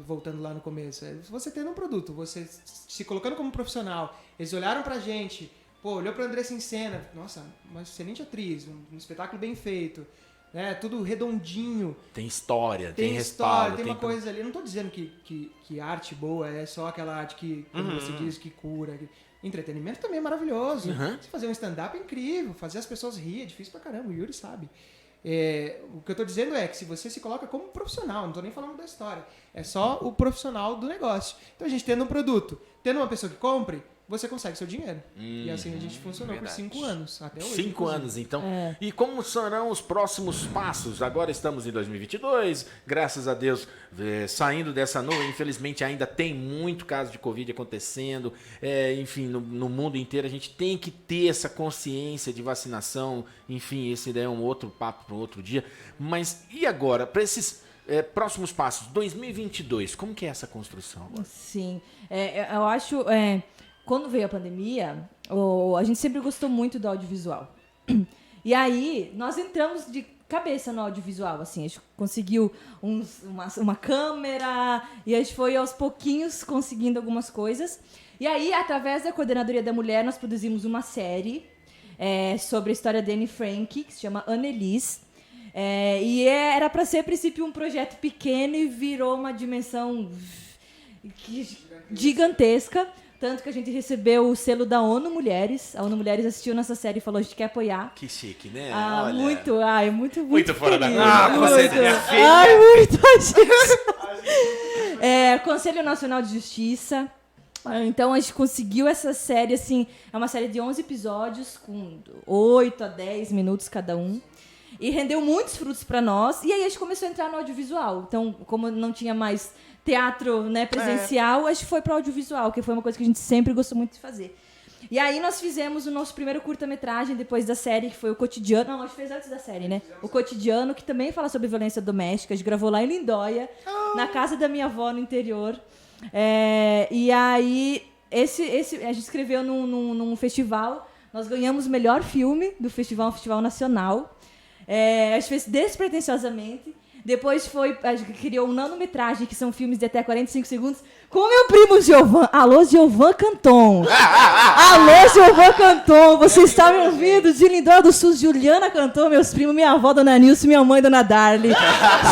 voltando lá no começo. Você tendo um produto, você se colocando como profissional, eles olharam pra gente, olhou pra Andressa em cena, nossa, uma excelente atriz, um espetáculo bem feito, né? Tudo redondinho. Tem história, tem história, respaldo. tem uma coisa ali. Eu não tô dizendo que arte boa é só aquela arte que, como você diz, que cura. Entretenimento também é maravilhoso. Você fazer um stand-up é incrível, fazer as pessoas rir é difícil pra caramba, o Yuri sabe. O que eu tô dizendo é que se você se coloca como profissional, não tô nem falando da história, é só o profissional do negócio. Então a gente tendo um produto, tendo uma pessoa que compre, você consegue seu dinheiro. E assim a gente funcionou por 5 anos, até hoje. 5 inclusive. anos, então. E como serão os próximos passos? Agora estamos em 2022, graças a Deus, saindo dessa nuvem. Infelizmente ainda tem muito caso de Covid acontecendo. Enfim, no mundo inteiro a gente tem que ter essa consciência de vacinação. Enfim, esse daí é um outro papo para um outro dia. Mas e agora, para esses próximos passos? 2022, como que é essa construção agora? Sim, eu acho... Quando veio a pandemia, a gente sempre gostou muito do audiovisual. E aí, nós entramos de cabeça no audiovisual, assim. A gente conseguiu uma câmera e a gente foi aos pouquinhos conseguindo algumas coisas. E aí, através da Coordenadoria da Mulher, nós produzimos uma série sobre a história da Anne Frank, que se chama Annelise. E era para ser, a princípio, um projeto pequeno e virou uma dimensão gigantesca. Tanto que a gente recebeu o selo da ONU Mulheres. A ONU Mulheres assistiu nossa série e falou: a gente quer apoiar. Que chique, né? Olha. Muito Muito fora da feliz. curva. Conselho minha filha. Ai, muito, gente. Conselho Nacional de Justiça. Então a gente conseguiu essa série, assim, é uma série de 11 episódios, com 8 a 10 minutos cada um. E rendeu muitos frutos para nós. E aí a gente começou a entrar no audiovisual. Então, como não tinha mais teatro, né, presencial, a gente foi para o audiovisual, que foi uma coisa que a gente sempre gostou muito de fazer. E aí nós fizemos o nosso primeiro curta-metragem depois da série, que foi o Cotidiano. Não, a gente fez antes da série, né? O Cotidiano, que também fala sobre violência doméstica. A gente gravou lá em Lindóia, na casa da minha avó no interior. E aí a gente escreveu num festival, nós ganhamos o melhor filme do festival, um festival nacional. A gente fez despretensiosamente. Depois a gente criou um nanometragem, que são filmes de até 45 segundos, com meu primo Giovan. Alô, Giovan Canton. Alô, Giovan Canton. Você está me ouvindo? De Lindóia do Sul, Juliana Canton, meus primos, minha avó, Dona Nilce, minha mãe, Dona Darly.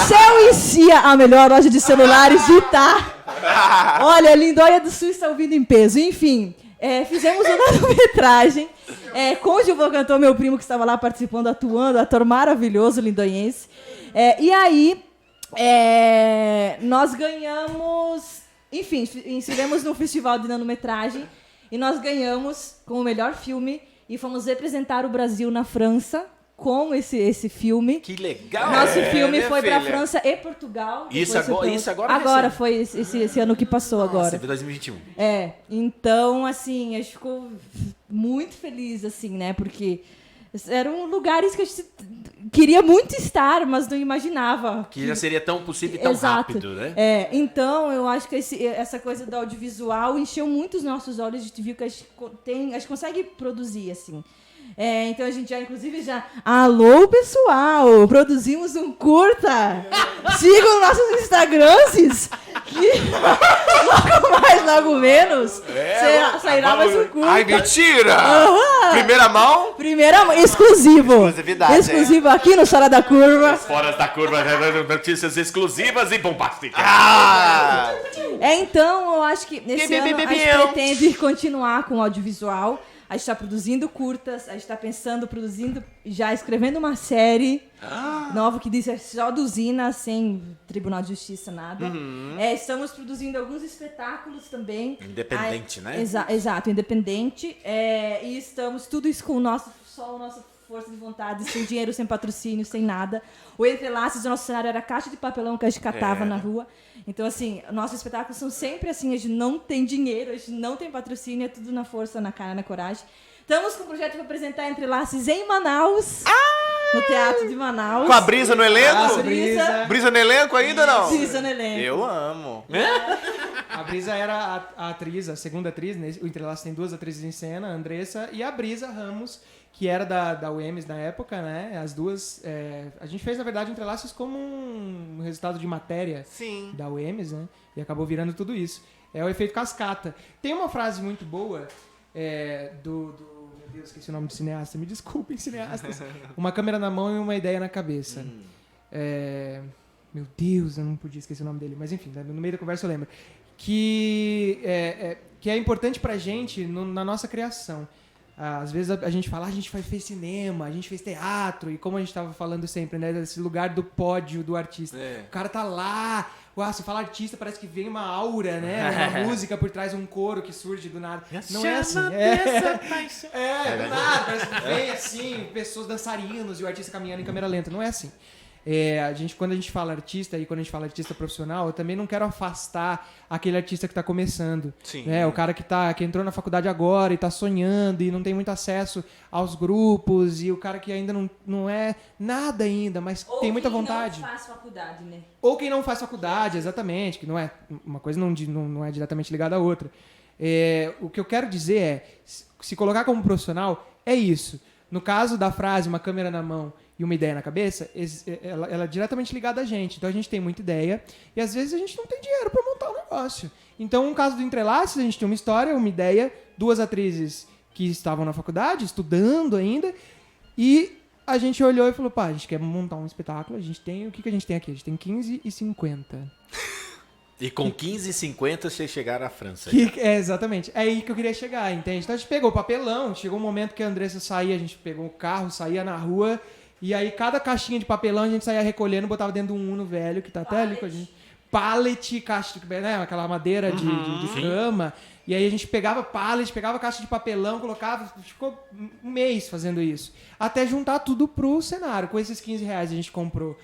Céu e Cia, a melhor loja de celulares de Itá. Olha, Lindóia do Sul está ouvindo em peso. Enfim, fizemos uma nanometragem com o Giovan Canton, meu primo, que estava lá participando, atuando, ator maravilhoso, lindoiense. E aí, nós ganhamos... Enfim, estivemos no festival de nanometragem e nós ganhamos com o melhor filme e fomos representar o Brasil na França com esse filme. Que legal! Nosso filme minha foi para filha. França e Portugal. Isso agora Agora recente. foi esse ano que passou agora. Nossa, 2021. Então, assim, a gente ficou muito feliz, assim, né? Porque eram lugares que a gente queria muito estar, mas não imaginava. Que já seria tão possível e tão rápido, né? Então, eu acho que essa coisa do audiovisual encheu muito os nossos olhos. A gente viu que a gente consegue produzir, assim. Então a gente já... Alô, pessoal! Produzimos um curta! Sigam nossos Instagrams! Que logo menos sairá mais um curta. Ai, mentira! Primeira mão? Exclusivo! Exclusividade, Exclusivo aqui no Fora da Curva. Fora da curva, notícias exclusivas e bombásticas. Então, eu acho que esse ano a gente pretende continuar com o audiovisual. A gente está produzindo curtas, a gente está pensando, já escrevendo uma série nova que diz só do Zina, sem Tribunal de Justiça, nada. Estamos produzindo alguns espetáculos também. Independente, né? Exato, independente. E estamos, tudo isso com só a nossa força de vontade, sem dinheiro, sem patrocínio, sem nada. O Entrelaços do nosso cenário era caixa de papelão que a gente catava na rua. Então, assim, nossos espetáculos são sempre assim, a gente não tem dinheiro, a gente não tem patrocínio, é tudo na força, na cara, na coragem. Estamos com um projeto para apresentar Entrelaços em Manaus, no Teatro de Manaus. Com a Brisa no elenco? Nossa, Brisa. Brisa no elenco ainda ou não? Brisa no elenco. Eu amo. A Brisa era a atriz, a segunda atriz, né? O Entrelaços tem 2 atrizes em cena, a Andressa e a Brisa Ramos, que era da UEMS na época, né? As duas... a gente fez, na verdade, Entrelaços como um resultado de matéria da UEMS, né? E acabou virando tudo isso. É o efeito cascata. Tem uma frase muito boa meu Deus, esqueci o nome do cineasta. Me desculpem, cineastas. Uma câmera na mão e uma ideia na cabeça. Meu Deus, eu não podia esquecer o nome dele. Mas enfim, no meio da conversa eu lembro. Que é importante pra gente na nossa criação. Às vezes a gente fala, a gente fez cinema, a gente fez teatro, e como a gente estava falando sempre, né, desse lugar do pódio do artista. O cara tá lá, você fala artista, parece que vem uma aura, né? Uma música por trás, um coro que surge do nada. Não é assim. Do nada, parece que vem assim, pessoas dançarinos e o artista caminhando em câmera lenta. Não é assim. Quando a gente fala artista e quando a gente fala artista profissional, eu também não quero afastar aquele artista que está começando. Sim. Né? O cara que entrou na faculdade agora e está sonhando e não tem muito acesso aos grupos, e o cara que ainda não é nada ainda, mas tem muita vontade. Ou quem não faz faculdade, né? Ou quem não faz faculdade, exatamente, que não é uma coisa não é diretamente ligada à outra. O que eu quero dizer é, se colocar como profissional, é isso. No caso da frase, uma câmera na mão e uma ideia na cabeça, ela é diretamente ligada a gente. Então a gente tem muita ideia e às vezes a gente não tem dinheiro para montar um negócio. Então, no caso do Entrelaços, a gente tem uma história, uma ideia, 2 atrizes que estavam na faculdade, estudando ainda, e a gente olhou e falou, a gente quer montar um espetáculo, a gente tem, o que a gente tem aqui? A gente tem 15,50. E com 15,50 vocês chegaram à França. Exatamente. É aí que eu queria chegar, entende? Então a gente pegou o papelão, chegou um momento que a Andressa saía, a gente pegou o carro, saía na rua, e aí cada caixinha de papelão a gente saía recolhendo, botava dentro de um Uno velho, que tá até ali com a gente. Pallet, caixa, né? Aquela madeira de cama. E aí a gente pegava pallet, pegava caixa de papelão, colocava, ficou um mês fazendo isso. Até juntar tudo pro cenário. Com esses R$15 a gente comprou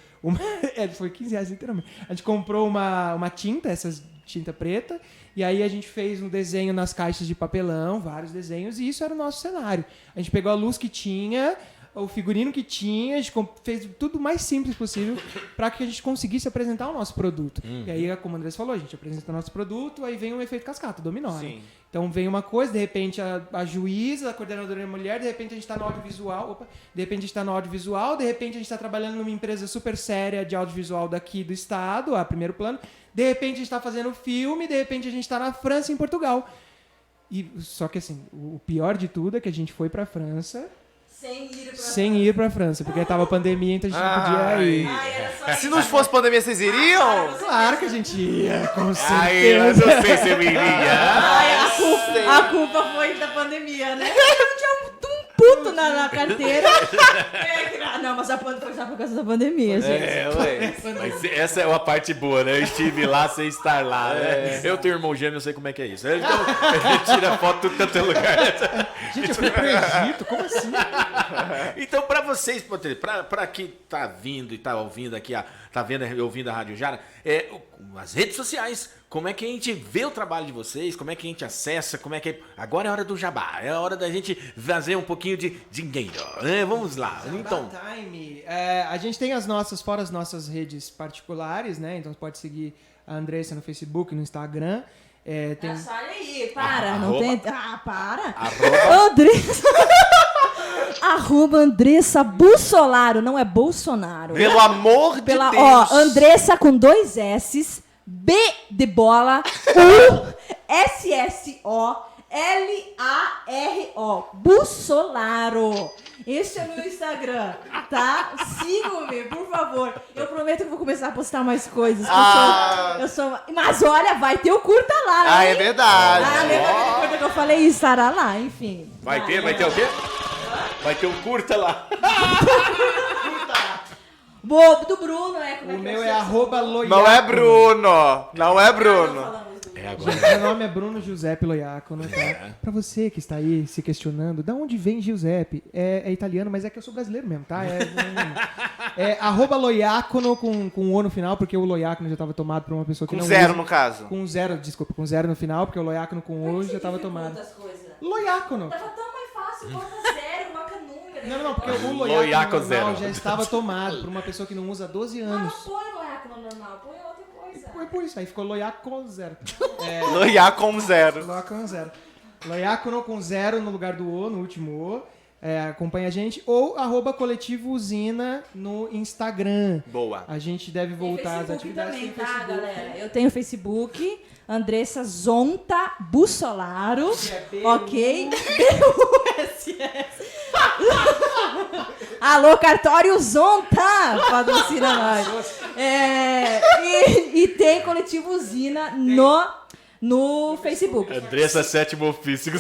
foi R$15 literalmente. A gente comprou uma tinta, essas tinta preta, e aí a gente fez um desenho nas caixas de papelão, vários desenhos, e isso era o nosso cenário. A gente pegou a luz que tinha, o figurino que tinha, a gente fez tudo o mais simples possível para que a gente conseguisse apresentar o nosso produto. E aí, como o Andrés falou, a gente apresenta o nosso produto, aí vem um efeito cascata, dominó. Né? Sim. Então vem uma coisa, de repente a juíza, a coordenadora mulher, de repente a gente está no audiovisual, de repente a gente está no audiovisual, de repente a gente está trabalhando numa empresa super séria de audiovisual daqui do estado, a primeiro plano, de repente a gente está fazendo filme, de repente a gente está na França e em Portugal. Só que assim, o pior de tudo é que a gente foi pra França sem ir pra França, porque tava pandemia, então a gente não podia ir. Ai, era só Se não fosse pandemia, vocês iriam? Claro que a gente ia, com Aí, eu certeza. não sei se eu iria. Ai, a culpa foi da pandemia, né? Eu tinha um puto na carteira. Não, mas a pandemia foi só por causa da pandemia, gente. Ué. Mas essa é a parte boa, né? Eu estive lá sem estar lá, né? Eu tenho irmão gêmeo, eu sei como é que é isso. Então, a gente tira foto tudo quanto é lugar. Gente, eu fui pro Egito, como assim? Então, pra vocês, pra quem tá vindo e tá ouvindo aqui, tá vendo e ouvindo a Rádio Jara, as redes sociais, como é que a gente vê o trabalho de vocês, como é que a gente acessa, como é que... Agora é a hora do jabá, é a hora da gente fazer um pouquinho de dinheiro, né? Vamos lá, então... Time. A gente tem fora as nossas redes particulares, né? Então você pode seguir a Andressa no Facebook, no Instagram. Tem... Nossa, olha aí, para, não Arroba. tem... Ah, para. Arroba. Andressa... @Andressa Bussolaro, não é Bolsonaro. Pelo amor de Deus. Ó, Andressa com 2 S's, B de bola, U, SSO, LARO. Bussolaro. Esse é o meu Instagram, tá? Sigam-me, por favor. Eu prometo que eu vou começar a postar mais coisas. Mas olha, vai ter o curta lá, né? Ah, é verdade. Lembra aquele curta que eu falei? Estará lá, enfim. Vai ter o quê? Vai ter um curta lá. Bobo do Bruno, né? Como O que meu vai é ser? @Loiacono. Não é Bruno. Não é Bruno. Falamos do É agora. Gente, meu nome é Bruno Giuseppe Loiacono, tá? Pra você que está aí se questionando, da onde vem Giuseppe? É italiano, mas é que eu sou brasileiro mesmo, tá? É @Loiacono com O no final, porque o Loiacono já estava tomado por uma pessoa que Com não zero, usa. no caso. Com zero no final, porque o Loiacono com O já estava tomado. Muitas coisas. Loiacono! Tava tão mais fácil, bota zero, coloca número. Não, porque o Loiaco Loiacono normal zero. já estava tomado por uma pessoa que não usa há 12 Mas anos. não põe Loiaco no normal, põe outra coisa. Foi por isso, aí ficou Loiacono zero. Loiá com zero. Loiacono zero. Loiacono com zero no lugar do O, no último O. Acompanha a gente. Ou @Coletivo Usina no Instagram. Boa. A gente deve voltar às Facebook atividades também, no tá, Facebook. galera? Eu tenho Facebook, Andressa Zonta Bussolaro, ok? BUSS. Alô, Cartório Zonta! Patrocina nós. E tem Coletivo Usina no Facebook. Andressa, sétimo ofício.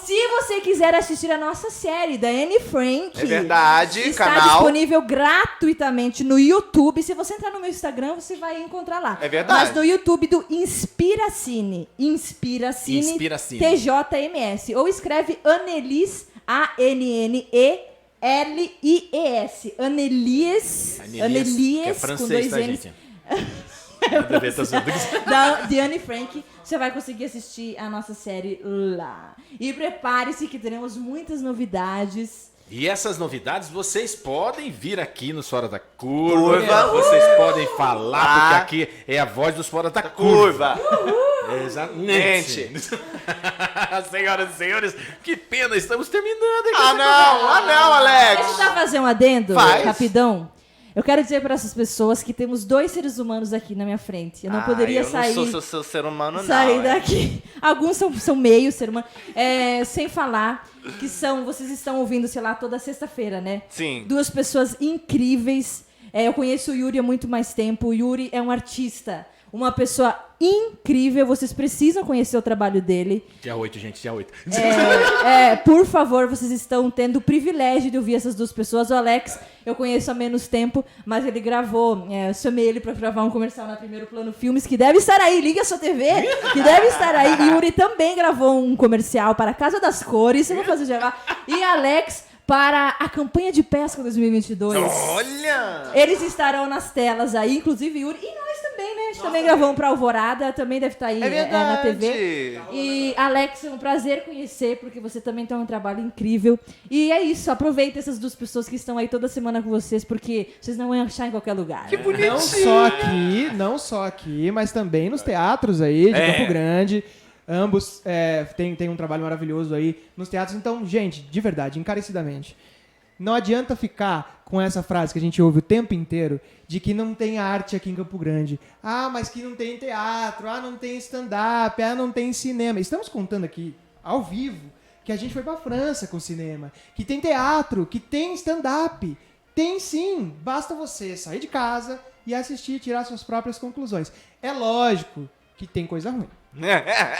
Se você quiser assistir a nossa série da Anne Frank, É verdade, está canal. disponível gratuitamente no YouTube. Se você entrar no meu Instagram, você vai encontrar lá. É verdade. Mas no YouTube do Inspiracine. Inspiracine. TJMS. Ou escreve Annelies, ANNELIES. Annelies. Que é com francês, 2 tá, N's. gente? Nada a ver, tá zoando. De Anne Frank, você vai conseguir assistir a nossa série lá. E prepare-se que teremos muitas novidades. E essas novidades vocês podem vir aqui nos Fora da Curva. Vocês podem falar, porque aqui é a voz dos Fora da Curva. Exatamente. Senhoras e senhores, que pena, estamos terminando aqui. Ah, não, Alex. Deixa eu só fazer um adendo, Faz. rapidão. Eu quero dizer para essas pessoas que temos 2 seres humanos aqui na minha frente. Eu não poderia sair... Eu não sou seu ser humano, não. sair daqui. Alguns são meio ser humano. Sem falar que vocês estão ouvindo, sei lá, toda sexta-feira, né? Sim. 2 pessoas incríveis. Eu conheço o Yuri há muito mais tempo. O Yuri é um artista. Uma pessoa incrível. Vocês precisam conhecer o trabalho dele. Dia 8, gente, dia 8. Por favor, vocês estão tendo o privilégio de ouvir essas 2 pessoas. O Alex, eu conheço há menos tempo, mas ele gravou, eu chamei ele pra gravar um comercial na Primeiro Plano Filmes, que deve estar aí, liga a sua TV, que deve estar aí. E Yuri também gravou um comercial para a Casa das Cores, eu vou fazer já. E Alex para a campanha de pesca 2022. Olha! Eles estarão nas telas aí, inclusive Yuri, e nós também, né? a gente também gravou um pra Alvorada, também deve estar aí na TV. verdade. E Alex, é um prazer conhecer, porque você também tem um trabalho incrível. E é isso, aproveita essas duas pessoas que estão aí toda semana com vocês, porque vocês não vão achar em qualquer lugar. Que bonitinho. Não só aqui, mas também nos teatros aí de Campo Grande. Ambos têm um trabalho maravilhoso aí nos teatros. Então, gente, de verdade, encarecidamente, não adianta ficar com essa frase que a gente ouve o tempo inteiro de que não tem arte aqui em Campo Grande. Ah, mas que não tem teatro, não tem stand-up, não tem cinema. Estamos contando aqui, ao vivo, que a gente foi pra França com cinema, que tem teatro, que tem stand-up. Tem sim, basta você sair de casa e assistir e tirar suas próprias conclusões. É lógico que tem coisa ruim.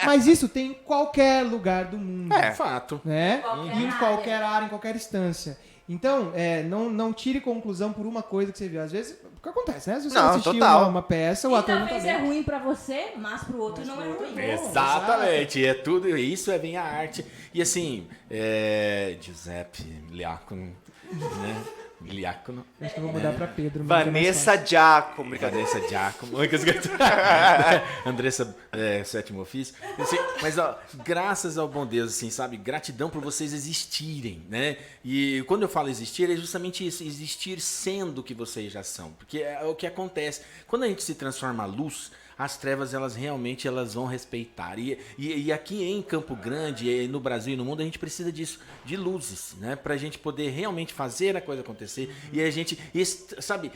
Mas isso tem em qualquer lugar do mundo. Fato. Né? E em qualquer área, em qualquer instância. Então, não tire conclusão por uma coisa que você viu. Às vezes, o que acontece, né? Às vezes você assistiu uma peça, o E ator não tá talvez bem. é ruim pra você, mas pro outro não é ruim. Exatamente, é tudo isso, vem a arte. E assim, Giuseppe Liacono, né? Liacono. Acho que eu vou mudar pra Pedro. mas é mais Vanessa fácil. Giacomo. Vanessa Giacomo. Andressa, sétimo ofício. Assim, mas, ó, graças ao bom Deus, assim, sabe? Gratidão por vocês existirem, né? E quando eu falo existir, é justamente isso. Existir sendo o que vocês já são. Porque é o que acontece. Quando a gente se transforma à luz, as trevas, elas realmente vão respeitar. E aqui em Campo Grande, e no Brasil e no mundo, a gente precisa disso, de luzes, né? Pra gente poder realmente fazer a coisa acontecer. E a gente, sabe,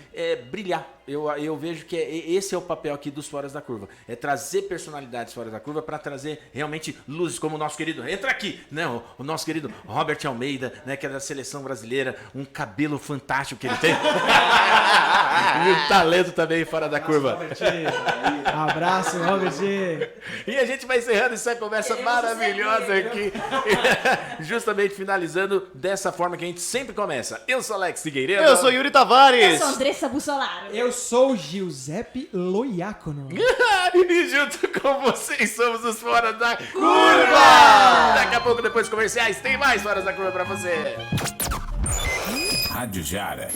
brilhar. Eu vejo que esse é o papel aqui dos Foras da Curva. É trazer personalidades fora da curva para trazer realmente luzes, como o nosso querido, entra aqui, né? O nosso querido Robert Almeida, né? Que é da seleção brasileira, um cabelo fantástico que ele tem. E o talento também fora da curva. Abraço, Robert. E a gente vai encerrando essa conversa maravilhosa aqui. Justamente finalizando dessa forma que a gente sempre começa. Eu sou Alex Figueiredo. Eu sou Yuri Tavares. Eu sou Andressa Bussolaro. Eu sou Giuseppe Loiacono. E junto com vocês somos os Fora da Curva. Daqui a pouco, depois dos comerciais, tem mais Fora da Curva pra você. Rádio Jara.